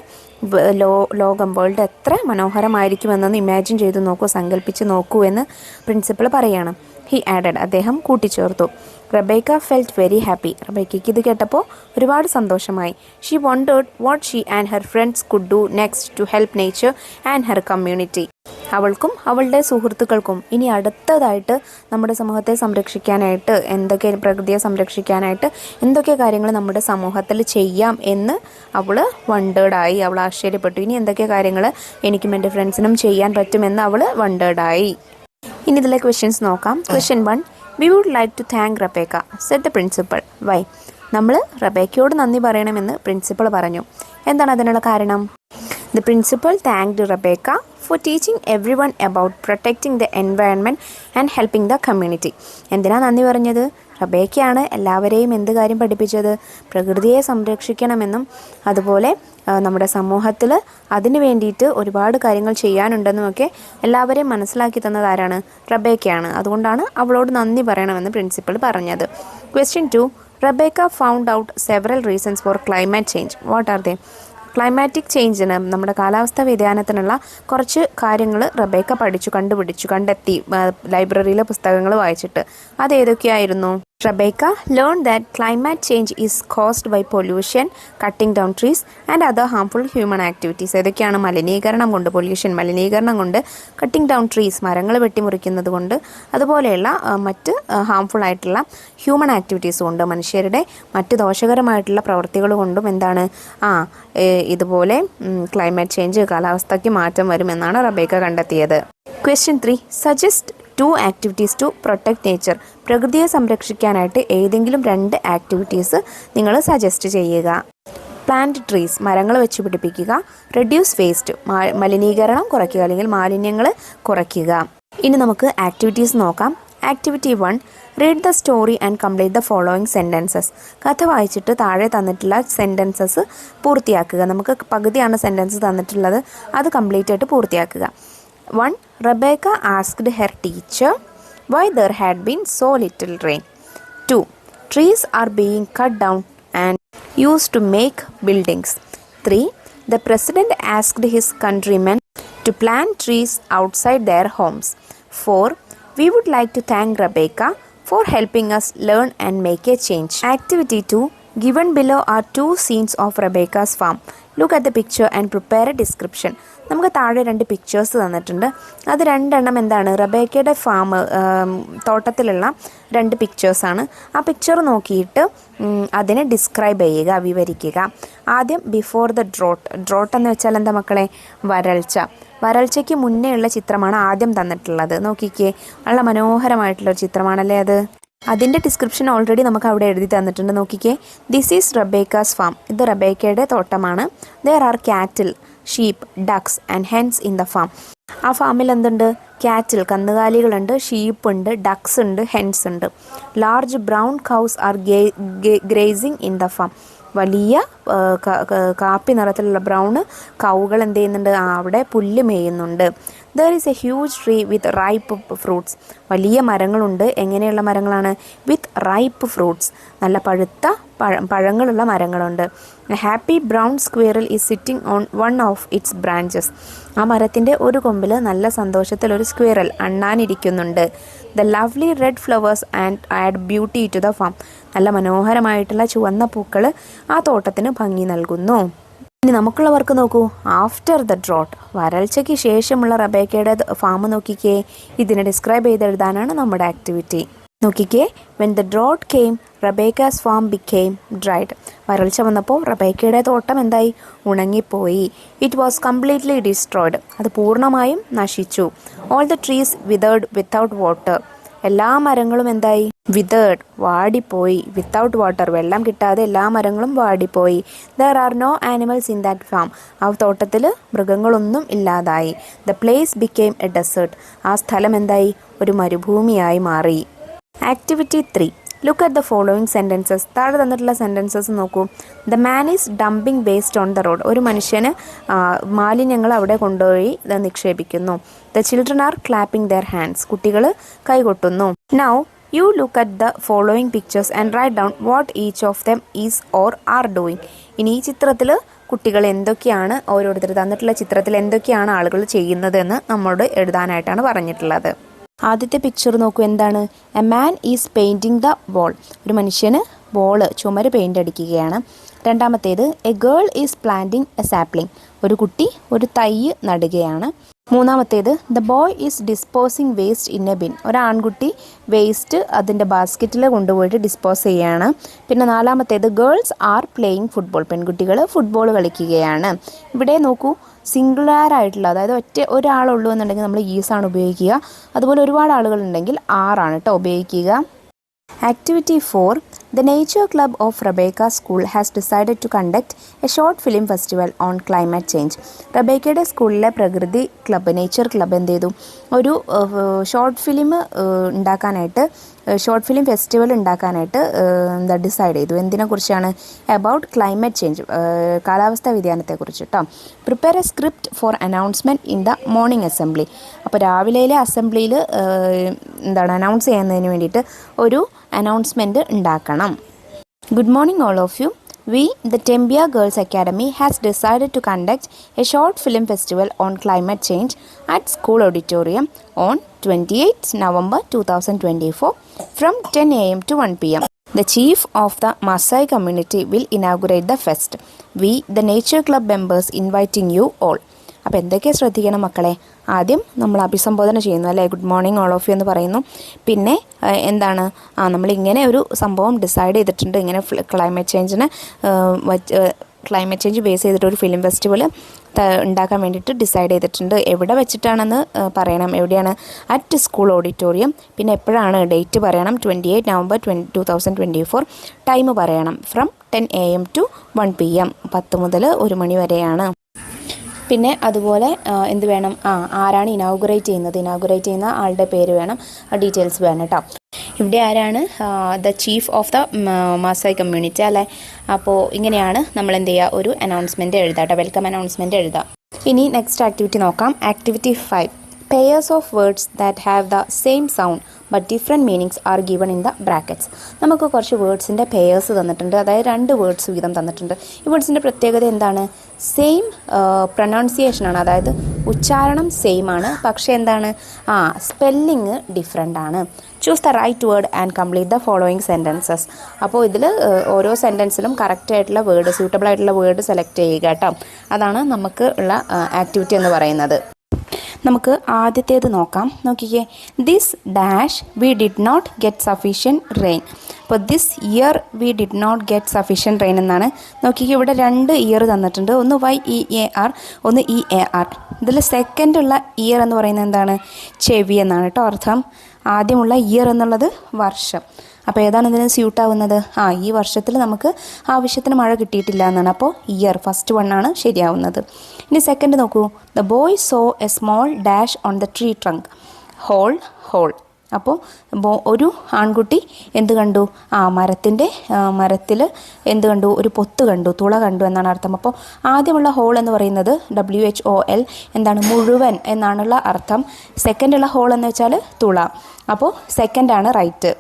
ലോകം, വേൾഡ് എത്ര മനോഹരമായിരിക്കുമെന്നൊന്ന് ഇമാജിൻ ചെയ്ത് നോക്കൂ, സങ്കല്പിച്ച് നോക്കൂ എന്ന് പ്രിൻസിപ്പൾ പറയുകയാണ്. ഹി ആഡഡ്, അദ്ദേഹം കൂട്ടിച്ചേർത്തു. Rebecca felt very happy. റബേക്കയ്ക്ക് ഇത് കേട്ടപ്പോൾ ഒരുപാട് സന്തോഷമായി. She wondered what she and her friends could do next to help nature and her community. അവൾക്കും അവളുടെ സുഹൃത്തുക്കൾക്കും ഇനി അടുത്തതായിട്ട് നമ്മുടെ സമൂഹത്തെ സംരക്ഷിക്കാനായിട്ട് പ്രകൃതിയെ സംരക്ഷിക്കാനായിട്ട് എന്തൊക്കെ കാര്യങ്ങൾ നമ്മുടെ സമൂഹത്തിൽ ചെയ്യാം എന്ന് അവൾ വണ്ടേർഡായി, അവൾ ആശ്ചര്യപ്പെട്ടു. ഇനി എന്തൊക്കെ കാര്യങ്ങൾ എനിക്കും എൻ്റെ ഫ്രണ്ട്സിനും ചെയ്യാൻ പറ്റുമെന്ന് അവൾ വണ്ടേർഡായി. ഇനി ഇതിലെ ക്വസ്റ്റ്യൻസ് നോക്കാം. Question 1. We would like to thank Rebecca, said the principal. Why? നമ്മൾ റബേക്കയോട് നന്ദി പറയണമെന്ന് പ്രിൻസിപ്പൾ പറഞ്ഞു. എന്താണ് അതിനുള്ള കാരണം? The principal thanked Rebecca for teaching everyone about protecting the environment and helping the community. എന്തിനാ നന്ദി പറഞ്ഞത്? റബേക്കയാണ് എല്ലാവരെയും എന്ത് കാര്യം പഠിപ്പിച്ചത്? പ്രകൃതിയെ സംരക്ഷിക്കണമെന്നും അതുപോലെ നമ്മുടെ സമൂഹത്തിൽ അതിന് വേണ്ടിയിട്ട് ഒരുപാട് കാര്യങ്ങൾ ചെയ്യാനുണ്ടെന്നുമൊക്കെ എല്ലാവരെയും മനസ്സിലാക്കി തന്നത് ആരാണ്? റബേക്കയാണ്. അതുകൊണ്ടാണ് അവളോട് നന്ദി പറയണമെന്ന് പ്രിൻസിപ്പൾ പറഞ്ഞത്. Question 2. Rebecca found out several reasons for climate change. What are they? Climatic ചേഞ്ചിന്, നമ്മുടെ കാലാവസ്ഥാ വ്യതിയാനത്തിനുള്ള കുറച്ച് കാര്യങ്ങൾ റബേക്ക കണ്ടെത്തി ലൈബ്രറിയിലെ പുസ്തകങ്ങൾ വായിച്ചിട്ട്. അതേതൊക്കെയായിരുന്നു? Rebecca learned that climate change is caused by pollution, cutting down trees and other harmful human activities. ഏതൊക്കെയാണ്? മലിനീകരണം കൊണ്ട്, മലിനീകരണം കൊണ്ട്, കട്ടിംഗ് ഡൗൺ ട്രീസ്, മരങ്ങൾ വെട്ടിമുറിക്കുന്നത് കൊണ്ട്, അതുപോലെയുള്ള മറ്റ് ഹാംഫുൾ ആയിട്ടുള്ള ഹ്യൂമൻ ആക്ടിവിറ്റീസ് കൊണ്ട്, മനുഷ്യരുടെ മറ്റ് ദോഷകരമായിട്ടുള്ള പ്രവൃത്തികൾ കൊണ്ടും ഇതുപോലെ ക്ലൈമറ്റ് ചേഞ്ച്, കാലാവസ്ഥയ്ക്ക് മാറ്റം വരുമെന്നാണ് റബേക്ക കണ്ടെത്തിയത്. Question 3. Suggest 2 activities to protect nature. പ്രകൃതിയെ സംരക്ഷിക്കാനായിട്ട് ഏതെങ്കിലും 2 ആക്ടിവിറ്റീസ് നിങ്ങൾ സജസ്റ്റ് ചെയ്യുക. പ്ലാന്റ് ട്രീസ്, മരങ്ങൾ വെച്ച് പിടിപ്പിക്കുക. റെഡ്യൂസ് വേസ്റ്റ്, മലിനീകരണം കുറയ്ക്കുക അല്ലെങ്കിൽ മാലിന്യങ്ങൾ കുറയ്ക്കുക. ഇനി നമുക്ക് ആക്ടിവിറ്റീസ് നോക്കാം. Activity 1. Read the story and complete the following sentences. കഥ വായിച്ചിട്ട് താഴെ തന്നിട്ടുള്ള സെൻറ്റൻസസ് പൂർത്തിയാക്കുക. നമുക്ക് പകുതിയാണ് സെൻറ്റൻസ് തന്നിട്ടുള്ളത്, അത് കംപ്ലീറ്റ് ആയിട്ട് പൂർത്തിയാക്കുക. 1. Rebecca asked her teacher why there had been so little rain. 2. Trees are being cut down and used to make buildings. 3. The president asked his countrymen to plant trees outside their homes. 4. We would like to thank Rebecca for helping us learn and make a change. Activity 2. Given below are two scenes of Rebecca's farm. Look at the picture and prepare a description. നമുക്ക് താഴെ 2 pictures തന്നിട്ടുണ്ട്. അത് രണ്ടെണ്ണം എന്താണ്, റബേക്കയുടെ farm തോട്ടത്തിലുള്ള 2 പിക്ചേഴ്സാണ്. ആ picture നോക്കിയിട്ട് അതിനെ describe ചെയ്യുക, വിവരിക്കുക. ആദ്യം ബിഫോർ ദ ഡ്രോട്ട് എന്ന് വെച്ചാൽ എന്താ മക്കളെ, വരൾച്ചയ്ക്ക് മുന്നേ ഉള്ള ചിത്രമാണ് ആദ്യം തന്നിട്ടുള്ളത്. നോക്കിക്കേ, നല്ല മനോഹരമായിട്ടുള്ളൊരു ചിത്രമാണല്ലേ അത്. അതിൻ്റെ ഡിസ്ക്രിപ്ഷൻ ഓൾറെഡി നമുക്ക് അവിടെ എഴുതി തന്നിട്ടുണ്ട്. നോക്കിക്കേ, ദിസ് ഈസ് റബേക്കാസ് ഫാം. ഇത് റബേക്കയുടെ തോട്ടമാണ്. There are cattle, sheep, ducks and hens in the farm. ആ ഫാമിൽ എന്തുണ്ട്? കാറ്റിൽ, കന്നുകാലികളുണ്ട്, ഷീപ്പ് ഉണ്ട്, ഡക്സ് ഉണ്ട്, ഹെൻസ് ഉണ്ട്. Large brown cows are grazing in the farm. വലിയ കാപ്പി നിറത്തിലുള്ള ബ്രൗൺ കൗകൾ എന്ത് ചെയ്യുന്നുണ്ട്? അവിടെ പുല്ല് മേയുന്നുണ്ട്. There is a huge tree with ripe fruits. വലിയ മരങ്ങളുണ്ട്. എങ്ങനെയുള്ള മരങ്ങളാണ്? വിത്ത് റൈപ്പ് ഫ്രൂട്ട്സ്, നല്ല പഴുത്ത പഴങ്ങളുള്ള മരങ്ങളുണ്ട്. A happy brown squirrel is sitting on one of its branches. ആ മരത്തിൻ്റെ ഒരു കൊമ്പിൽ നല്ല സന്തോഷത്തിൽ ഒരു സ്ക്വയറൽ, അണ്ണാനിരിക്കുന്നുണ്ട്. The lovely red flowers add beauty to the farm. നല്ല മനോഹരമായിട്ടുള്ള ചുവന്ന പൂക്കൾ ആ തോട്ടത്തിന് ഭംഗി നൽകുന്നു. ഇനി നമുക്കുള്ളവർക്ക് നോക്കൂ, ആഫ്റ്റർ ദ ഡ്രോട്ട്, വരൾച്ചയ്ക്ക് ശേഷമുള്ള റബേക്കയുടെ ഫാം നോക്കിക്കേ. ഇതിനെ ഡിസ്ക്രൈബ് ചെയ്തെഴുതാനാണ് നമ്മുടെ ആക്ടിവിറ്റി. നോക്കിക്കേ, when the drought came Rebecca's farm became dried. വരൾച്ച വന്നപ്പോൾ റബേക്കയുടെ തോട്ടം എന്തായി? ഉണങ്ങിപ്പോയി. It was completely destroyed. അത് പൂർണ്ണമായും നശിച്ചു. All the trees withered without water. എല്ലാ മരങ്ങളും എന്തായി? വിതേർഡ്, വാടിപ്പോയി. വിത്തൗട്ട് വാട്ടർ, വെള്ളം കിട്ടാതെ എല്ലാ മരങ്ങളും വാടിപ്പോയി. There are no animals in that farm. ആ തോട്ടത്തിൽ മൃഗങ്ങളൊന്നും ഇല്ലാതായി. The place became a desert. ആ സ്ഥലം എന്തായി? ഒരു മരുഭൂമിയായി മാറി. Activity 3. Look at the following sentences. താഴെ തന്നിട്ടുള്ള സെൻറ്റൻസസ് നോക്കൂ. The man is dumping waste on the road. ഒരു മനുഷ്യന് മാലിന്യങ്ങൾ അവിടെ കൊണ്ടുപോയി നിക്ഷേപിക്കുന്നു. The children are clapping their hands. കുട്ടികൾ കൈകൊട്ടുന്നു. Now you look at the following pictures and write down what each of them is or are doing. ഇനി ഈ ചിത്രത്തിൽ കുട്ടികൾ എന്തൊക്കെയാണ്, ഓരോരുത്തർ തന്നിട്ടുള്ള ചിത്രത്തിൽ എന്തൊക്കെയാണ് ആളുകൾ ചെയ്യുന്നതെന്ന് നമ്മോട് എഴുതാനായിട്ടാണ് പറഞ്ഞിട്ടുള്ളത്. ആദ്യത്തെ പിക്ചർ നോക്കൂ, എന്താണ്? A man is painting the wall. ഒരു മനുഷ്യന് ചുമര് പെയിൻ്റ് അടിക്കുകയാണ്. രണ്ടാമത്തേത്, a girl is planting a sapling. ഒരു കുട്ടി ഒരു തൈ നടുകയാണ്. മൂന്നാമത്തേത്, the boy is disposing waste in a bin. ഒരാൺകുട്ടി വേസ്റ്റ് അതിൻ്റെ ബാസ്ക്കറ്റിൽ കൊണ്ടുപോയിട്ട് ഡിസ്പോസ് ചെയ്യുകയാണ്. പിന്നെ നാലാമത്തേത്, ഗേൾസ് ആർ പ്ലേയിങ് ഫുട്ബോൾ. പെൺകുട്ടികൾ ഫുട്ബോൾ കളിക്കുകയാണ്. ഇവിടെ നോക്കൂ, സിംഗുലാർ ആയിട്ടുള്ള, അതായത് ഒരാളുള്ളൂ എന്നുണ്ടെങ്കിൽ നമ്മൾ ഈസാണ് ഉപയോഗിക്കുക. അതുപോലെ ഒരുപാട് ആളുകളുണ്ടെങ്കിൽ ആറാണ് കേട്ടോ ഉപയോഗിക്കുക. Activity 4. The Nature Club of Rebecca School has decided to conduct a short film festival on climate change. റബേക്കയുടെ സ്കൂളിലെ പ്രകൃതി ക്ലബ്ബ്, നേച്ചർ ക്ലബ്ബ് എന്ത് ചെയ്തു? ഒരു ഷോർട്ട് ഫിലിം ഉണ്ടാക്കാനായിട്ട്, ഷോർട്ട് ഫിലിം ഫെസ്റ്റിവൽ ഉണ്ടാക്കാനായിട്ട് ഡിസൈഡ് ചെയ്തു. എന്തിനെക്കുറിച്ചാണ്? അബൌട്ട് ക്ലൈമറ്റ് ചേഞ്ച്, കാലാവസ്ഥാ വ്യതിയാനത്തെക്കുറിച്ച് കേട്ടോ. Prepare a script for announcement in the morning assembly. അപ്പോൾ രാവിലെയിലെ അസംബ്ലിയിൽ അനൗൺസ് ചെയ്യുന്നതിന് വേണ്ടിയിട്ട് ഒരു അനൗൺസ്മെൻറ്റ് ഉണ്ടാക്കണം. Good morning all of you. We, the Tembia Girls Academy, has decided to conduct a short film festival on climate change at school auditorium on 28th November 2024 from 10 a.m. to 1 p.m. The chief of the Maasai community will inaugurate the fest. We, the Nature Club members, inviting you all. അപ്പോൾ എന്തൊക്കെ ശ്രദ്ധിക്കണം മക്കളെ? ആദ്യം നമ്മൾ അഭിസംബോധന ചെയ്യുന്നു അല്ലേ, good morning all of you എന്ന് പറയുന്നു. പിന്നെ എന്താണ്, നമ്മളിങ്ങനെ ഒരു സംഭവം ഡിസൈഡ് ചെയ്തിട്ടുണ്ട്, ഇങ്ങനെ ക്ലൈമറ്റ് ചേഞ്ച് ബേസ് ചെയ്തിട്ട് ഒരു ഫിലിം ഫെസ്റ്റിവൽ ഉണ്ടാക്കാൻ വേണ്ടിയിട്ട് ഡിസൈഡ് ചെയ്തിട്ടുണ്ട്. എവിടെ വെച്ചിട്ടാണെന്ന് പറയണം. എവിടെയാണ്? At school auditorium. പിന്നെ എപ്പോഴാണ് ഡേറ്റ് പറയണം? 28 നവംബർ 2024. ടൈം പറയണം. From 10 a.m. to 1 p.m. 10 മുതൽ 1 മണി വരെയാണ്. പിന്നെ അതുപോലെ എന്ത് വേണം? ആരാണ് ഇനോഗ്രേറ്റ് ചെയ്യുന്ന ആളുടെ പേര് വേണം, ഡീറ്റെയിൽസ് വേണം കേട്ടോ. ഇവിടെ ആരാണ്? ദ ചീഫ് ഓഫ് ദ മാസായി കമ്മ്യൂണിറ്റി അല്ലേ. അപ്പോൾ ഇങ്ങനെയാണ് നമ്മൾ എന്ത് ചെയ്യുക? ഒരു അനൗൺസ്മെൻറ്റ് എഴുതാം, വെൽക്കം അനൗൺസ്മെൻറ്റ് എഴുതാം. ഇനി നെക്സ്റ്റ് ആക്ടിവിറ്റി നോക്കാം. Activity 5. Pairs of words that have the same sound but different meanings are given in the brackets. നമുക്ക് കുറച്ച് വേർഡ്സിൻ്റെ പെയേഴ്സ് തന്നിട്ടുണ്ട്, അതായത് 2 വേർഡ്സ് വീതം തന്നിട്ടുണ്ട്. ഈ വേർഡ്സിൻ്റെ പ്രത്യേകത എന്താണ്? സെയിം പ്രൊനൗൺസിയേഷനാണ്, അതായത് ഉച്ചാരണം സെയിം ആണ്, പക്ഷേ എന്താണ്? സ്പെല്ലിങ് ഡിഫറെൻ്റ് ആണ്. Choose the right word and complete the following sentences. അപ്പോൾ ഇതിൽ ഓരോ സെൻറ്റൻസിലും കറക്റ്റായിട്ടുള്ള വേർഡ്, സ്യൂട്ടബിൾ ആയിട്ടുള്ള വേർഡ് സെലക്ട് ചെയ്യുക കേട്ടോ. അതാണ് നമുക്ക് ഉള്ള ആക്ടിവിറ്റി എന്ന് പറയുന്നത്. നമുക്ക് ആദ്യത്തേത് നോക്കാം. നോക്കിക്കേ, this dash we did not get sufficient rain. അപ്പോൾ this year we did not get sufficient rain എന്നാണ്. നോക്കിക്കേ, ഇവിടെ 2 ഇയർ തന്നിട്ടുണ്ട്. ഒന്ന് YEAR, ഒന്ന് EAR. ഇതിൽ സെക്കൻഡുള്ള ഇയർ എന്ന് പറയുന്നത് എന്താണ്? ചെവി എന്നാണ് കേട്ടോ അർത്ഥം. ആദ്യമുള്ള ഇയർ എന്നുള്ളത് വർഷം. അപ്പോൾ ഏതാണ് ഇതിന് സ്യൂട്ടാവുന്നത്? ഈ വർഷത്തിൽ നമുക്ക് ആവശ്യത്തിന് മഴ കിട്ടിയിട്ടില്ല എന്നാണ്. അപ്പോൾ ഇയർ ഫസ്റ്റ് വണ്ണാണ് ശരിയാവുന്നത്. ഇനി സെക്കൻഡ് നോക്കൂ. The boy saw a small dash on the tree trunk. Hole. അപ്പോൾ ഒരു ആൺകുട്ടി എന്ത് കണ്ടു? മരത്തിൽ എന്ത് കണ്ടു? ഒരു പൊത്ത് കണ്ടു, തുള കണ്ടു എന്നാണ് അർത്ഥം. അപ്പോൾ ആദ്യമുള്ള ഹോൾ എന്ന് പറയുന്നത് WHOL എന്താണ്? മുഴുവൻ എന്നാണുള്ള അർത്ഥം. സെക്കൻഡുള്ള ഹോൾ എന്ന് വെച്ചാൽ തുള. അപ്പോൾ സെക്കൻഡാണ് റൈറ്റ്.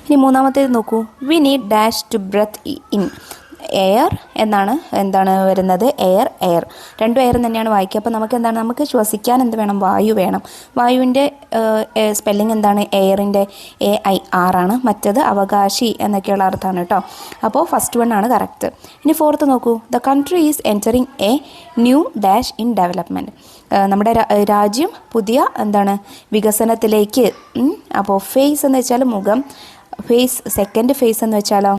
ഇനി മൂന്നാമത്തേത് നോക്കൂ. We need dash to breathe in. Air എന്താണ് വരുന്നത്? എയർ. 2 എയർ തന്നെയാണ് വായിക്കുക. അപ്പോൾ നമുക്ക് ശ്വസിക്കാൻ എന്ത് വേണം? വായു വേണം. വായുവിൻ്റെ സ്പെല്ലിംഗ് എന്താണ്? എയറിൻ്റെ AIR ആണ്. മറ്റത് അവകാശി എന്നൊക്കെയുള്ള അർത്ഥമാണ് കേട്ടോ. അപ്പോൾ ഫസ്റ്റ് വൺ ആണ് കറക്റ്റ്. ഇനി ഫോർത്ത് നോക്കൂ. The country is entering A nu dash in development. നമ്മുടെ രാജ്യം പുതിയ വികസനത്തിലേക്ക്. അപ്പോൾ ഫേസ് എന്ന് വെച്ചാൽ മുഖം, സെക്കൻഡ് ഫേസ് എന്ന് വെച്ചാലോ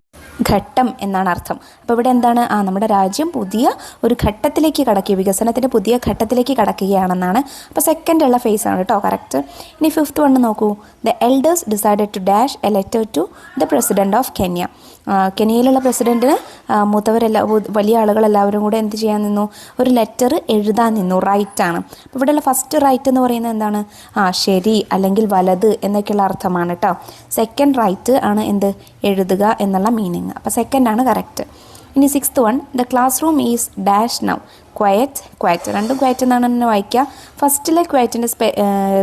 ഘട്ടം എന്നാണ് അർത്ഥം. അപ്പോൾ ഇവിടെ എന്താണ്? നമ്മുടെ രാജ്യം പുതിയ ഒരു ഘട്ടത്തിലേക്ക് കടക്കുക, വികസനത്തിൻ്റെ പുതിയ ഘട്ടത്തിലേക്ക് കടക്കുകയാണെന്നാണ്. അപ്പോൾ സെക്കൻഡുള്ള ഫേസ് ആണ് കേട്ടോ കറക്റ്റ്. ഇനി ഫിഫ്ത്ത് വൺ നോക്കൂ. The elders decided to dash a letter to the president of Kenya. കെനിയയിലുള്ള പ്രസിഡൻറ്റിന് വലിയ ആളുകളെല്ലാവരും കൂടെ എന്ത് ചെയ്യാൻ നിന്നു? ഒരു ലെറ്റർ എഴുതാൻ നിന്നു. റൈറ്റാണ്. അപ്പോൾ ഇവിടെയുള്ള ഫസ്റ്റ് റൈറ്റ് എന്ന് പറയുന്നത് എന്താണ്? ശരി അല്ലെങ്കിൽ വലത് എന്നൊക്കെയുള്ള അർത്ഥമാണ് കേട്ടോ. സെക്കൻഡ് റൈറ്റ് ആണ് എന്ത്? എഴുതുക എന്നുള്ള മീനിങ്. അപ്പോൾ സെക്കൻഡാണ് കറക്റ്റ്. ഇനി sixth one. The class room is dash now. Quiet. രണ്ടും ക്വയറ്റ് എന്നാണ് തന്നെ വായിക്കുക. ഫസ്റ്റിലെ ക്വയറ്റിൻ്റെ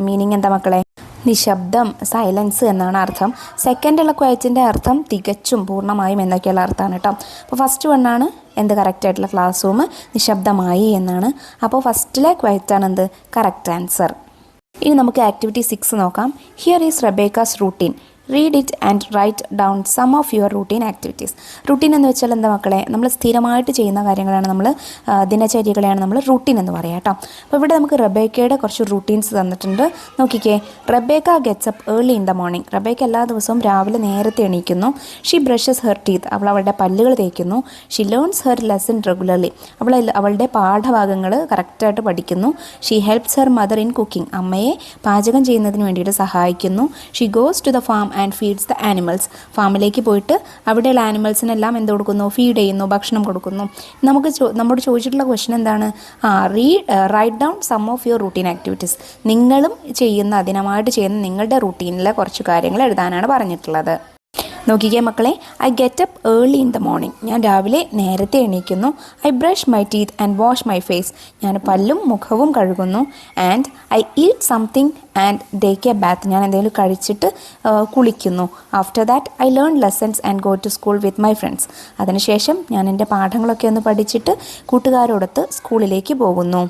മീനിങ് എന്താ മക്കളെ? നിശബ്ദം, സൈലൻസ് എന്നാണ് അർത്ഥം. സെക്കൻഡുള്ള ക്വയറ്റിൻ്റെ അർത്ഥം തികച്ചും പൂർണ്ണമായും എന്നൊക്കെയുള്ള അർത്ഥമാണ് കേട്ടോ. അപ്പോൾ ഫസ്റ്റ് വണ്ണാണ് എന്ത് കറക്റ്റായിട്ടുള്ള ക്ലാസ് റൂം നിശബ്ദമായി എന്നാണ്. അപ്പോൾ ഫസ്റ്റിലെ ക്വയറ്റാണ് എന്ത്? Correct answer. ഇനി നമുക്ക് ആക്ടിവിറ്റി 6 നോക്കാം. Here is Rebecca's routine. Read it and write down some of your routine activities. Routine എന്ന് വെച്ചാൽ എന്താ മക്കളെ? നമ്മൾ സ്ഥിരമായിട്ട് ചെയ്യുന്ന കാര്യങ്ങളാണ് ദിനചര്യകളെയാണ് നമ്മൾ റൂട്ടീൻ എന്ന് പറയാം കേട്ടോ. അപ്പോൾ ഇവിടെ നമുക്ക് റെബേക്കയുടെ കുറച്ച് റൂട്ടീൻസ് തന്നിട്ടുണ്ട്. നോക്കിക്കേ. Rebecca gets up early in the morning. Rebecca എല്ലാ ദിവസവും രാവിലെ നേരത്തെ എണീക്കുന്നു. She brushes her teeth. അവളുടെ പല്ലുകൾ തേക്കുന്നു. She learns her lesson regularly. അവളുടെ പാഠഭാഗങ്ങൾ കറക്റ്റായിട്ട് പഠിക്കുന്നു. She helps her mother in cooking. അമ്മയെ പാചകം ചെയ്യുന്നതിന് വേണ്ടിയിട്ട് സഹായിക്കുന്നു. She goes to the farm and feeds the animals. ഫാമിലേക്ക് പോയിട്ട് അവിടെയുള്ള ആനിമൽസിനെല്ലാം എന്ത് കൊടുക്കുന്നു? ഫീഡ് ചെയ്യുന്നു, ഭക്ഷണം കൊടുക്കുന്നു. നമ്മോട് ചോദിച്ചിട്ടുള്ള ക്വസ്റ്റ്യൻ എന്താണ്? Write down some of your routine activities. നിങ്ങളും ദിനമായിട്ട് ചെയ്യുന്ന നിങ്ങളുടെ റൂട്ടീനിലെ കുറച്ച് കാര്യങ്ങൾ എഴുതാനാണ് പറഞ്ഞിട്ടുള്ളത്. നോക്കിക്കേ മക്കളെ. I get up early in the morning. ഞാൻ രാവിലെ നേരത്തെ എണീക്കുന്നു. I brush my teeth and wash my face. ഞാൻ പല്ലും മുഖവും കഴുകുന്നു. And I eat something and take a bath. ഞാൻ എന്തെങ്കിലും കഴിച്ചിട്ട് കുളിക്കുന്നു. After that I learn lessons and go to school with my friends. അതിനുശേഷം ഞാൻ എൻ്റെ പാഠങ്ങളൊക്കെ ഒന്ന് പഠിച്ചിട്ട് കൂട്ടുകാരോടൊത്ത് സ്കൂളിലേക്ക് പോകുന്നു.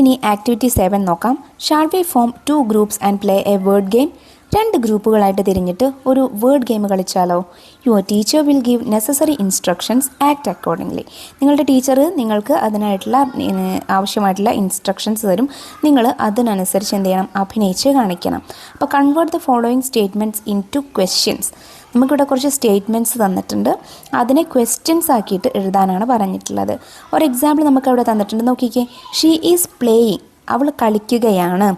ഇനി ആക്ടിവിറ്റി 7 നോക്കാം. Shall we form 2 groups and play a word game. 2 ഗ്രൂപ്പുകളായിട്ട് തിരിഞ്ഞിട്ട് ഒരു വേർഡ് ഗെയിം കളിച്ചാലോ? Your teacher will give necessary instructions, act accordingly. നിങ്ങളുടെ ടീച്ചർ നിങ്ങൾക്ക് അതിനായിട്ടുള്ള ആവശ്യമായിട്ടുള്ള ഇൻസ്ട്രക്ഷൻസ് തരും. നിങ്ങൾ അതിനനുസരിച്ച് എന്ത് ചെയ്യണം? അഭിനയിച്ച് കാണിക്കണം. അപ്പോൾ convert the following statements in two questions. നമുക്കിവിടെ കുറച്ച് സ്റ്റേറ്റ്മെൻറ്റ്സ് തന്നിട്ടുണ്ട്. അതിനെ ക്വസ്റ്റ്യൻസ് ആക്കിയിട്ട് എഴുതാനാണ് പറഞ്ഞിട്ടുള്ളത്. ഒരു എക്സാമ്പിൾ നമുക്കവിടെ തന്നിട്ടുണ്ട്. നോക്കിക്കേ. She is playing. അവൾ കളിക്കുകയാണ്.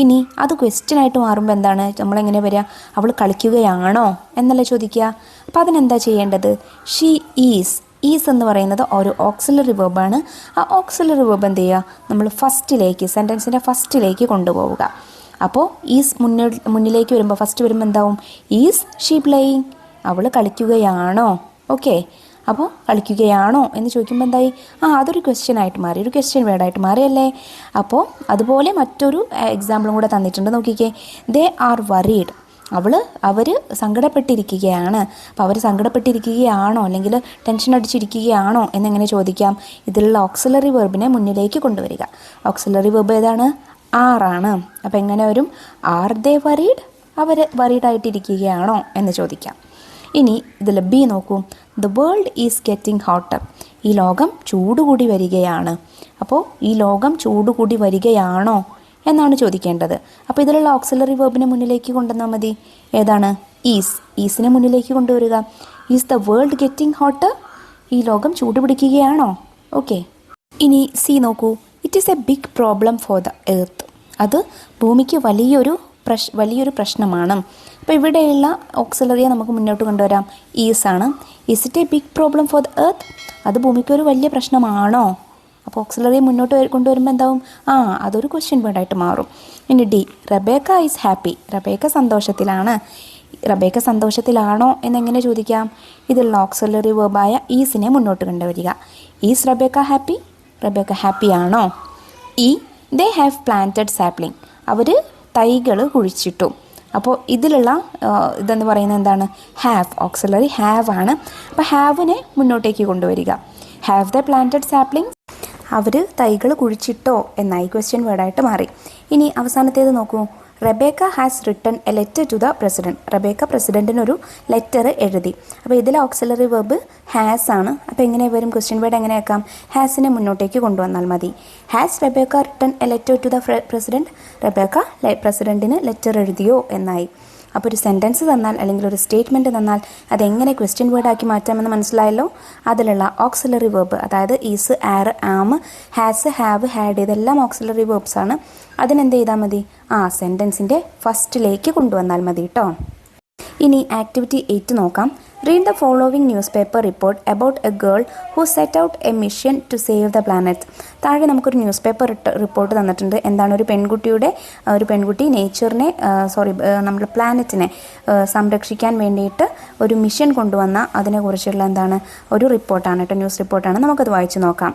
ഇനി അത് ക്വസ്റ്റ്യനായിട്ട് മാറുമ്പോൾ എന്താണ് നമ്മളെങ്ങനെ വരിക? അവൾ കളിക്കുകയാണോ എന്നല്ലേ ചോദിക്കുക. അപ്പോൾ അതിനെന്താ ചെയ്യേണ്ടത്? ഷീ ഈസ് എന്ന് പറയുന്നത് ഒരു ഓക്സിലറി വെർബാണ്. ആ ഓക്സിലറി വെർബ് എന്ത് ചെയ്യുക? നമ്മൾ സെൻറ്റൻസിൻ്റെ ഫസ്റ്റിലേക്ക് കൊണ്ടുപോവുക. അപ്പോൾ ഈസ് മുന്നിലേക്ക് വരുമ്പോൾ ഫസ്റ്റ് വരുമ്പോൾ എന്താവും? Is she playing. അവൾ കളിക്കുകയാണോ? ഓക്കെ. അപ്പോൾ കളിക്കുകയാണോ എന്ന് ചോദിക്കുമ്പോൾ എന്തായി? അതൊരു ക്വസ്റ്റ്യൻ ആയിട്ട് മാറി, ഒരു ക്വസ്റ്റ്യൻ വേർഡായിട്ട് മാറിയല്ലേ. അപ്പോൾ അതുപോലെ മറ്റൊരു എക്സാമ്പിളും കൂടെ തന്നിട്ടുണ്ട്. നോക്കിക്കേ. They are worried. അവർ സങ്കടപ്പെട്ടിരിക്കുകയാണ്. അപ്പോൾ അവർ സങ്കടപ്പെട്ടിരിക്കുകയാണോ അല്ലെങ്കിൽ ടെൻഷൻ അടിച്ചിരിക്കുകയാണോ എന്നെങ്ങനെ ചോദിക്കാം? ഇതിലുള്ള ഓക്സിലറി വെർബിനെ മുന്നിലേക്ക് കൊണ്ടുവരിക. ഓക്സിലറി വെർബ് ഏതാണ്? ആറാണ്. അപ്പോൾ എങ്ങനെ വരും? Are they worried? അവർ വറീഡായിട്ടിരിക്കുകയാണോ എന്ന് ചോദിക്കാം. ഇനി ഇതിൽ ബി നോക്കൂ. The world is getting hotter. ഈ ലോകം ചൂടുകൂടി വരികയാണ്. അപ്പോൾ ഈ ലോകം ചൂടുകൂടി വരികയാണോ എന്നാണ് ചോദിക്കേണ്ടത്. അപ്പോൾ ഇതിലുള്ള ഓക്സിലറി വെർബിനെ മുന്നിലേക്ക് കൊണ്ടുവന്നാൽ മതി. ഏതാണ്? ഈസിനെ മുന്നിലേക്ക് കൊണ്ടുവരിക. Is the world getting hotter? ഈ ലോകം ചൂടുപിടിക്കുകയാണോ? ഓക്കെ. ഇനി സി നോക്കൂ. It is a big problem for the earth. അത് ഭൂമിക്ക് വലിയൊരു പ്രശ്നമാണ്. അപ്പോൾ ഇവിടെയുള്ള ഓക്സിലറിയെ നമുക്ക് മുന്നോട്ട് കൊണ്ടുവരാം. ഈസാണ്. Is it a big problem for the earth? അത് ഭൂമിക്ക് ഒരു വലിയ പ്രശ്നമാണോ? അപ്പോൾ ഓക്സിലറിയെ മുന്നോട്ട് കൊണ്ടുവരുമ്പോൾ എന്താവും? അതൊരു ക്വസ്റ്റ്യൻ വേർഡായിട്ട് മാറും. ഇനി D. Rebecca is happy. Rebecca സന്തോഷത്തിലാണ്. റബേക്ക സന്തോഷത്തിലാണോ എന്നെങ്ങനെ ചോദിക്കാം? ഇതിലുള്ള ഓക്സിലറി വെർബായ ഈസിനെ മുന്നോട്ട് കൊണ്ടുവരിക. Is Rebecca happy? Rebecca happy ആണോ? E. They have planted sapling. അവർ തൈകൾ കുഴിച്ചിട്ടു. അപ്പോൾ ഇതിലുള്ള ഇതെന്ന് പറയുന്നത് എന്താണ്? ഹാവ്. ഓക്സിലറി ഹാവ് ആണ്. അപ്പോൾ ഹാവിനെ മുന്നോട്ടേക്ക് കൊണ്ടുവരിക. Have the planted sapling? അവർ തൈകൾ കുഴിച്ചിട്ടോ എന്നായി ക്വസ്റ്റ്യൻ വേർഡായിട്ട് മാറി. ഇനി അവസാനത്തേത് നോക്കൂ. Rebecca has written a letter to the president. Rebecca പ്രസിഡൻറ്റിനൊരു ലെറ്റർ എഴുതി. അപ്പോൾ ഇതിലെ ഓക്സിലറി വെർബ് ഹാസ് ആണ്. അപ്പോൾ എങ്ങനെ വരും? Question word എങ്ങനെയാക്കാം? ഹാസിനെ മുന്നോട്ടേക്ക് കൊണ്ടുവന്നാൽ മതി. Has Rebecca written a letter to the president? Rebecca പ്രസിഡൻറ്റിന് ലെറ്റർ എഴുതിയോ എന്നായി. അപ്പോൾ ഒരു സെൻറ്റൻസ് തന്നാൽ അല്ലെങ്കിൽ ഒരു സ്റ്റേറ്റ്മെൻറ്റ് തന്നാൽ അതെങ്ങനെ ക്വസ്റ്റ്യൻ വേർഡാക്കി മാറ്റാമെന്ന് മനസ്സിലായല്ലോ. അതിലുള്ള ഓക്സിലറി വെർബ്, അതായത് is, are, am, has, have, had, ഇതെല്ലാം ഓക്സിലറി വെർബ്സ് ആണ്. അതിനെന്ത് ചെയ്താൽ മതി? സെൻറ്റൻസിൻ്റെ ഫസ്റ്റിലേക്ക് കൊണ്ടുവന്നാൽ മതി കേട്ടോ. ഇനി ആക്ടിവിറ്റി 8 നോക്കാം. Read the following newspaper report about a girl who set out a mission to save the planet. താഴെ നമുക്കൊരു ന്യൂസ് പേപ്പർ റിപ്പോർട്ട് തന്നിട്ടുണ്ട്. എന്താണ്? ഒരു പെൺകുട്ടി നമ്മുടെ പ്ലാനറ്റിനെ സംരക്ഷിക്കാൻ വേണ്ടിയിട്ട് ഒരു മിഷൻ കൊണ്ടുവന്ന അതിനെക്കുറിച്ചുള്ള എന്താണ് ഒരു റിപ്പോർട്ടാണ് കേട്ടോ, ന്യൂസ് റിപ്പോർട്ടാണ്. നമുക്കത് വായിച്ചു നോക്കാം.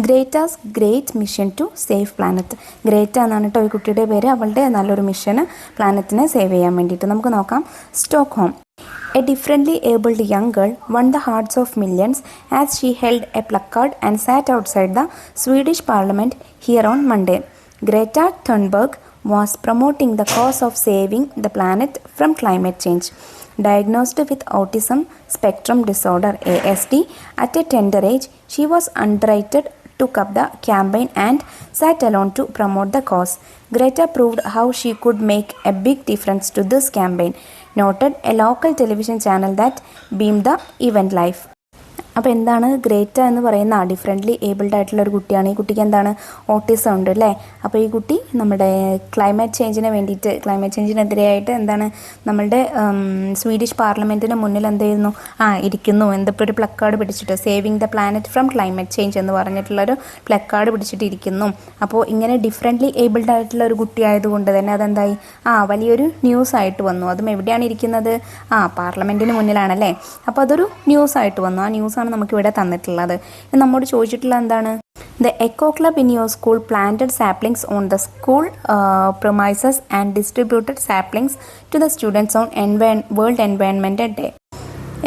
Greta's great mission to save planet. Greta എന്നാണ് കേട്ടോ ഈ കുട്ടിയുടെ പേര്. അവളുടെ നല്ലൊരു മിഷന് പ്ലാനറ്റിനെ സേവ് ചെയ്യാൻ വേണ്ടിയിട്ട്. നമുക്ക് നോക്കാം. Stockholm. A differently abled young girl won the hearts of millions as she held a placard and sat outside the Swedish parliament here on Monday. Greta Thunberg was promoting the cause of saving the planet from climate change. Diagnosed with autism spectrum disorder (ASD) at a tender age, she was underrated, took up the campaign and sat alone to promote the cause. Greta proved how she could make a big difference to this campaign, noted a local television channel that beamed the event live. അപ്പോൾ എന്താണ് Greta എന്ന് പറയുന്ന differently abled ആയിട്ടുള്ള ഒരു കുട്ടിയാണ്. ഈ കുട്ടിക്ക് എന്താണ് ഓട്ടിസം ഉണ്ട് അല്ലേ. അപ്പോൾ ഈ കുട്ടി നമ്മുടെ ക്ലൈമറ്റ് ചേഞ്ചിനെതിരെയായിട്ട് എന്താണ് നമ്മളുടെ സ്വീഡിഷ് പാർലമെൻറ്റിന് മുന്നിൽ എന്ത് ചെയ്യുന്നു ഇരിക്കുന്നു. എന്തിപ്പോൾ ഒരു പ്ലക്കാർഡ് പിടിച്ചിട്ട് saving the planet from climate change എന്ന് പറഞ്ഞിട്ടുള്ളൊരു പ്ലക്കാർഡ് പിടിച്ചിട്ട് ഇരിക്കുന്നു. അപ്പോൾ ഇങ്ങനെ ഡിഫറെൻ്റ്ലി ഏബിൾഡ് ആയിട്ടുള്ള ഒരു കുട്ടി ആയതുകൊണ്ട് തന്നെ അതെന്തായി വലിയൊരു ന്യൂസ് ആയിട്ട് വന്നു. അതും എവിടെയാണ് ഇരിക്കുന്നത്? പാർലമെൻറ്റിന് മുന്നിലാണല്ലേ. അപ്പോൾ അതൊരു ന്യൂസ് ആയിട്ട് വന്നു. ആ ന്യൂസ് നമുക്കിവിടെ തന്നിട്ടുള്ളത്. നമ്മോട് ചോദിച്ചിട്ടുള്ള എന്താണ്? The Eco Club in your school planted saplings on the school premises and distributed saplings to the students on World Environment Day.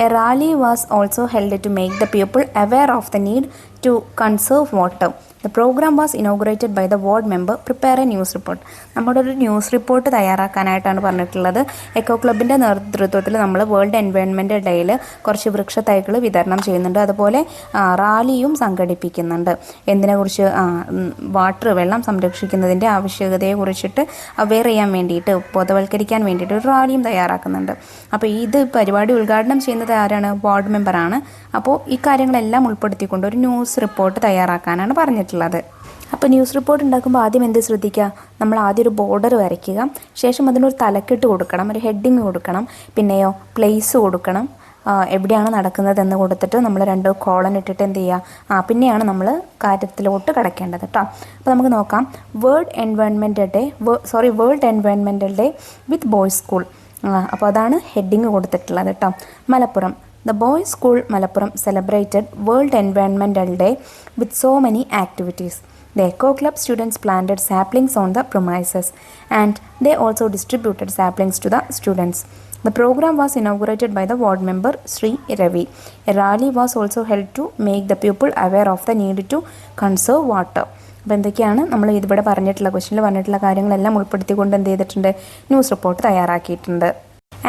A rally was also held to make the people aware of the need to conserve water. The program was inaugurated by the ward member. Prepare a news report. നമ്മുടെ ഒരു news report തയ്യാറാക്കാനായിട്ടാണ് പറഞ്ഞിട്ടുള്ളത്. Echo ക്ലബിൻ്റെ നേതൃത്വത്തിൽ നമ്മൾ world environment ഡേയിൽ കുറച്ച് വൃക്ഷത്തൈകൾ വിതരണം ചെയ്യുന്നുണ്ട്. അതുപോലെ റാലിയും സംഘടിപ്പിക്കുന്നുണ്ട്. എന്തിനെക്കുറിച്ച്? വെള്ളം സംരക്ഷിക്കുന്നതിൻ്റെ ആവശ്യകതയെക്കുറിച്ചിട്ട് അവെയർ ചെയ്യാൻ വേണ്ടിയിട്ട്, ബോധവൽക്കരിക്കാൻ വേണ്ടിയിട്ട് ഒരു റാലിയും തയ്യാറാക്കുന്നുണ്ട്. അപ്പോൾ ഇത് പരിപാടി ഉദ്ഘാടനം ചെയ്യുന്നത് ആരാണ്? വാർഡ് മെമ്പറാണ്. അപ്പോൾ ഈ കാര്യങ്ങളെല്ലാം ഉൾപ്പെടുത്തിക്കൊണ്ട് ഒരു ന്യൂസ് റിപ്പോർട്ട് തയ്യാറാക്കാനാണ് പറഞ്ഞിട്ടുള്ളത്. അപ്പോൾ ന്യൂസ് റിപ്പോർട്ട് ഉണ്ടാക്കുമ്പോൾ ആദ്യം എന്ത് ശ്രദ്ധിക്കുക? നമ്മൾ ആദ്യം ഒരു ബോർഡർ വരയ്ക്കുക. ശേഷം അതിനൊരു തലക്കെട്ട് കൊടുക്കണം, ഒരു ഹെഡിങ് കൊടുക്കണം, പിന്നെയോ പ്ലേസ് കൊടുക്കണം, എവിടെയാണ് നടക്കുന്നതെന്ന് കൊടുത്തിട്ട് നമ്മൾ 2 കോളൻ ഇട്ടിട്ട് എന്ത് ചെയ്യുക? പിന്നെയാണ് നമ്മൾ കാര്യത്തിലോട്ട് കടക്കേണ്ടത് കേട്ടോ. അപ്പോൾ നമുക്ക് നോക്കാം. World environmental day with boys school. അപ്പോൾ അതാണ് ഹെഡിങ് കൊടുത്തിട്ടുള്ളത് കേട്ടോ. Malappuram. The Boys School Malappuram celebrated World Environmental Day with so many activities. The Eco Club students planted saplings on the premises and they also distributed saplings to the students. The program was inaugurated by the ward member Sri Ravi. A rally was also held to make the people aware of the need to conserve water. അപ്പോൾ എന്തൊക്കെയാണ് നമ്മൾ ഇതിവിടെ പറഞ്ഞിട്ടുള്ള ക്വസ്റ്റ്യനിൽ പറഞ്ഞിട്ടുള്ള കാര്യങ്ങളെല്ലാം ഉൾപ്പെടുത്തിക്കൊണ്ട് എന്ത് ചെയ്തിട്ടുണ്ട്, ന്യൂസ് റിപ്പോർട്ട് തയ്യാറാക്കിയിട്ടുണ്ട്.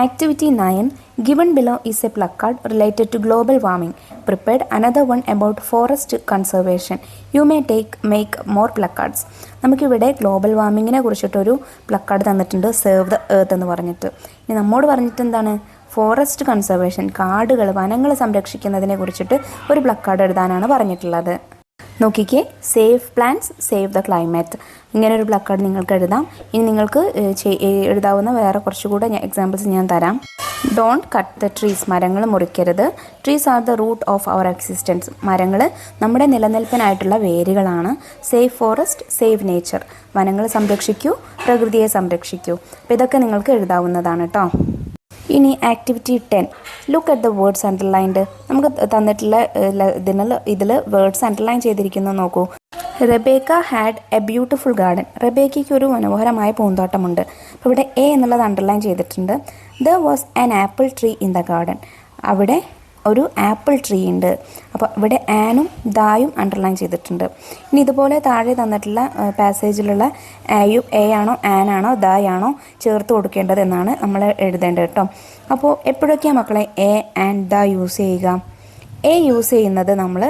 Activity 9. Given below is a placard related to global warming. Prepared another one about forest conservation. You may make more placards. നമുക്കിവിടെ ഗ്ലോബൽ വാർമിങ്ങിനെ കുറിച്ചിട്ടൊരു പ്ലക്കാർഡ് തന്നിട്ടുണ്ട്, സേവ് ദ എർത്ത് എന്ന് പറഞ്ഞിട്ട്. ഇനി നമ്മോട് പറഞ്ഞിട്ട് എന്താണ്, ഫോറസ്റ്റ് കൺസർവേഷൻ, കാടുകൾ വനങ്ങൾ സംരക്ഷിക്കുന്നതിനെ കുറിച്ചിട്ട് ഒരു പ്ലക്കാർഡ് എഴുതാനാണ് പറഞ്ഞിട്ടുള്ളത്. നോക്കിക്കേ, save plants save the climate, ഇങ്ങനെ ഒരു പ്ലക്കാർഡ് നിങ്ങൾക്ക് എഴുതാം. ഇനി നിങ്ങൾക്ക് എഴുതാവുന്ന വേറെ കുറച്ചുകൂടെ എക്സാമ്പിൾസ് ഞാൻ തരാം. ഡോണ്ട് കട്ട് ദ ട്രീസ്, മരങ്ങൾ മുറിക്കരുത്. Trees are the root of our existence, മരങ്ങൾ നമ്മുടെ നിലനിൽപ്പിനായിട്ടുള്ള വേരുകളാണ്. സേവ് ഫോറസ്റ്റ് സേവ് നേച്ചർ, വനങ്ങൾ സംരക്ഷിക്കൂ, പ്രകൃതിയെ സംരക്ഷിക്കൂ. അപ്പോൾ ഇതൊക്കെ നിങ്ങൾക്ക് എഴുതാവുന്നതാണ് കേട്ടോ. ഇനി activity 10. Look at the words underlined. നമുക്ക് തന്നിട്ടുള്ള ഇതിൽ വേർഡ്സ് അണ്ടർലൈൻ ചെയ്തിരിക്കുന്നത് നോക്കൂ. Rebecca had a beautiful garden. റെബേക്കയ്ക്ക് ഒരു മനോഹരമായ പൂന്തോട്ടമുണ്ട്. അപ്പോൾ ഇവിടെ എ എന്നുള്ളത് അണ്ടർലൈൻ ചെയ്തിട്ടുണ്ട്. There was an apple tree in the garden. അവിടെ ഒരു ആപ്പിൾ ട്രീ ഉണ്ട്. അപ്പോൾ ഇവിടെ ആനും ദായും അണ്ടർലൈൻ ചെയ്തിട്ടുണ്ട്. ഇനി ഇതുപോലെ താഴെ തന്നിട്ടുള്ള പാസേജിലുള്ള ആയും എ ആണോ ആൻ ആണോ ദായാണോ ചേർത്ത് കൊടുക്കേണ്ടത് എന്നാണ് നമ്മൾ എഴുതേണ്ടത് കേട്ടോ. അപ്പോൾ എപ്പോഴൊക്കെയാണ് മക്കളെ എ ആൻഡ് ദ യൂസ് ചെയ്യുക? എ യൂസ് ചെയ്യുന്നത് നമ്മൾ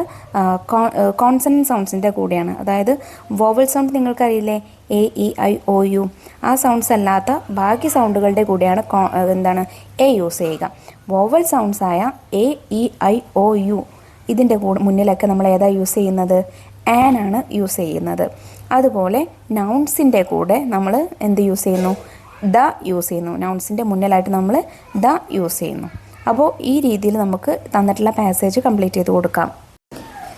കോൺസണന്റ് സൗണ്ട്സിൻ്റെ കൂടെയാണ്. അതായത് വോവൽ സൗണ്ട് നിങ്ങൾക്കറിയില്ലേ, A E I O U, ആ സൗണ്ട്സ് അല്ലാത്ത ബാക്കി സൗണ്ടുകളുടെ കൂടെയാണ് എന്താണ് എ യൂസ് ചെയ്യുക. വോവൽ സൗണ്ട്സ് ആയ A E I O U ഇതിൻ്റെ മുന്നിലൊക്കെ നമ്മൾ ഏതാ യൂസ് ചെയ്യുന്നത്? ആൻ ആണ് യൂസ് ചെയ്യുന്നത്. അതുപോലെ നൗൺസിൻ്റെ കൂടെ നമ്മൾ എന്ത് യൂസ് ചെയ്യുന്നു? ദ യൂസ് ചെയ്യുന്നു. നൗൺസിൻ്റെ മുന്നിലായിട്ട് നമ്മൾ ദ യൂസ് ചെയ്യുന്നു. അപ്പോൾ ഈ രീതിയിൽ നമുക്ക് തന്നിട്ടുള്ള പാസേജ് കംപ്ലീറ്റ് ചെയ്ത് കൊടുക്കാം.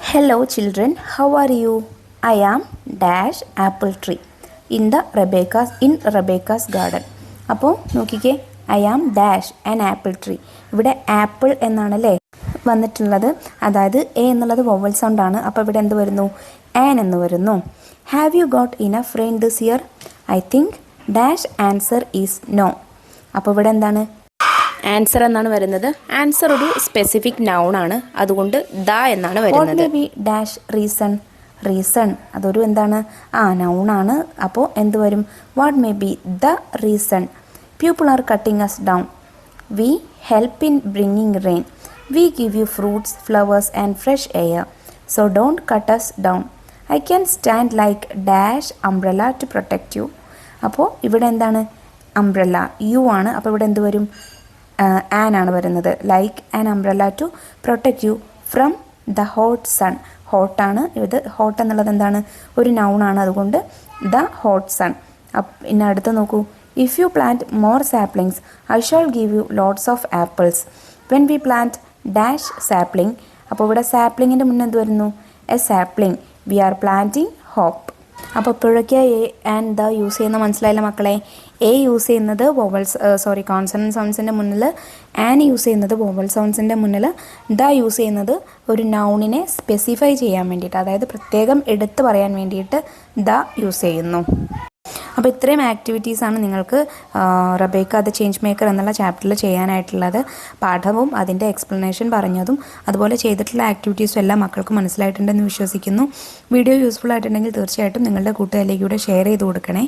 Hello children, how are you? I am dash apple tree in Rebecca's garden. അപ്പോൾ നോക്കിക്കേ, I am dash an apple tree. ഇവിടെ ആപ്പിൾ എന്നാണല്ലേ വന്നിട്ടുള്ളത്. അതായത് എ എന്നുള്ളത് വോവൽ സൗണ്ട് ആണ്. അപ്പോൾ ഇവിടെ എന്ത് വരുന്നു? ആൻ എന്ന് വരുന്നു. Have you got enough rain this year? I think dash answer is no. അപ്പോൾ ഇവിടെ എന്താണ്? ആൻസർ എന്നാണ് വരുന്നത്. ആൻസർ ഒരു സ്പെസിഫിക് നൗൺ ആണ്, അതുകൊണ്ട് ദ എന്നാണ് വരുന്നത്. What may be dash reason? Reason അതൊരു എന്താണ്? നൗൺ ആണ്. അപ്പോൾ എന്ത് വരും? What may be the reason? People are cutting us down. We help in bringing rain. We give you fruits, flowers and fresh air. So don't cut us down. I can stand like dash umbrella to protect you. അപ്പോൾ ഇവിടെ എന്താണ്? Umbrella U ആണ്. അപ്പോൾ ഇവിടെ എന്ത് വരും? An ആണ് വരുന്നത്. Like an umbrella to protect you from the hot sun. ഹോട്ടാണ് ഇത്. ഹോട്ട് എന്നുള്ളത് എന്താണ്? ഒരു നൗൺ ആണ്, അതുകൊണ്ട് ദ ഹോട്ട് സൺ. പിന്നെ അടുത്ത് നോക്കൂ. If you plant more saplings I shall give you lots of apples. When we plant dash sapling. അപ്പോൾ ഇവിടെ സാപ്ലിങ്ങിൻ്റെ മുന്നേ എന്ത് വരുന്നു? A sapling. We are planting hope. അപ്പോൾ ഇപ്പോഴൊക്കെയാണ് എ ആൻഡ് ദ യൂസ് ചെയ്യുന്ന മനസ്സിലായില്ല മക്കളെ? എ യൂസ് ചെയ്യുന്നത് കോൺസണന്റ് സൗണ്ട്സിൻ്റെ മുന്നിൽ, ആൻ യൂസ് ചെയ്യുന്നത് വോവൽ സൗണ്ട്സിൻ്റെ മുന്നിൽ, ദ യൂസ് ചെയ്യുന്നത് ഒരു നൗണിനെ സ്പെസിഫൈ ചെയ്യാൻ വേണ്ടിയിട്ട്, അതായത് പ്രത്യേകം എടുത്ത് പറയാൻ വേണ്ടിയിട്ട് ദ യൂസ് ചെയ്യുന്നു. അപ്പോൾ ഇത്രയും ആക്ടിവിറ്റീസാണ് നിങ്ങൾക്ക് റബേക്ക ദ ചേഞ്ച് മേക്കർ എന്നുള്ള ചാപ്റ്ററിൽ ചെയ്യാനായിട്ടുള്ളത്. പാഠവും അതിൻ്റെ എക്സ്പ്ലനേഷൻ പറഞ്ഞതും അതുപോലെ ചെയ്തിട്ടുള്ള ആക്ടിവിറ്റീസും എല്ലാം മക്കൾക്ക് മനസ്സിലായിട്ടുണ്ടെന്ന് വിശ്വസിക്കുന്നു. വീഡിയോ യൂസ്ഫുൾ ആയിട്ടുണ്ടെങ്കിൽ തീർച്ചയായിട്ടും നിങ്ങളുടെ കൂട്ടുകാരിലേക്ക് കൂടെ ഷെയർ ചെയ്ത് കൊടുക്കണേ.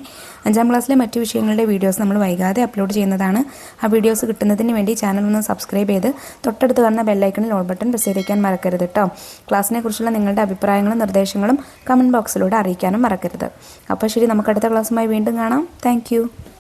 5ാം ക്ലാസ്സിലെ മറ്റു വിഷയങ്ങളുടെ വീഡിയോസ് നമ്മൾ വൈകാതെ അപ്ലോഡ് ചെയ്യുന്നതാണ്. ആ വീഡിയോസ് കിട്ടുന്നതിന് വേണ്ടി ചാനൽ ഒന്ന് സബ്സ്ക്രൈബ് ചെയ്ത് തൊട്ടടുത്ത് കാണുന്ന ബെല്ലൈക്കണിൽ ഓൾ ബട്ടൺ പ്രസ് ചെയ്തേക്കാൻ മറക്കരുത് കേട്ടോ. ക്ലാസ്സിനെ കുറിച്ചുള്ള നിങ്ങളുടെ അഭിപ്രായങ്ങളും നിർദ്ദേശങ്ങളും കമൻറ്റ് ബോക്സിലൂടെ അറിയിക്കാനും മറക്കരുത്. അപ്പോൾ ശരി, നമുക്ക് അടുത്ത ക്ലാസ്സുമായി വീണ്ടും കാണാം. Thank you.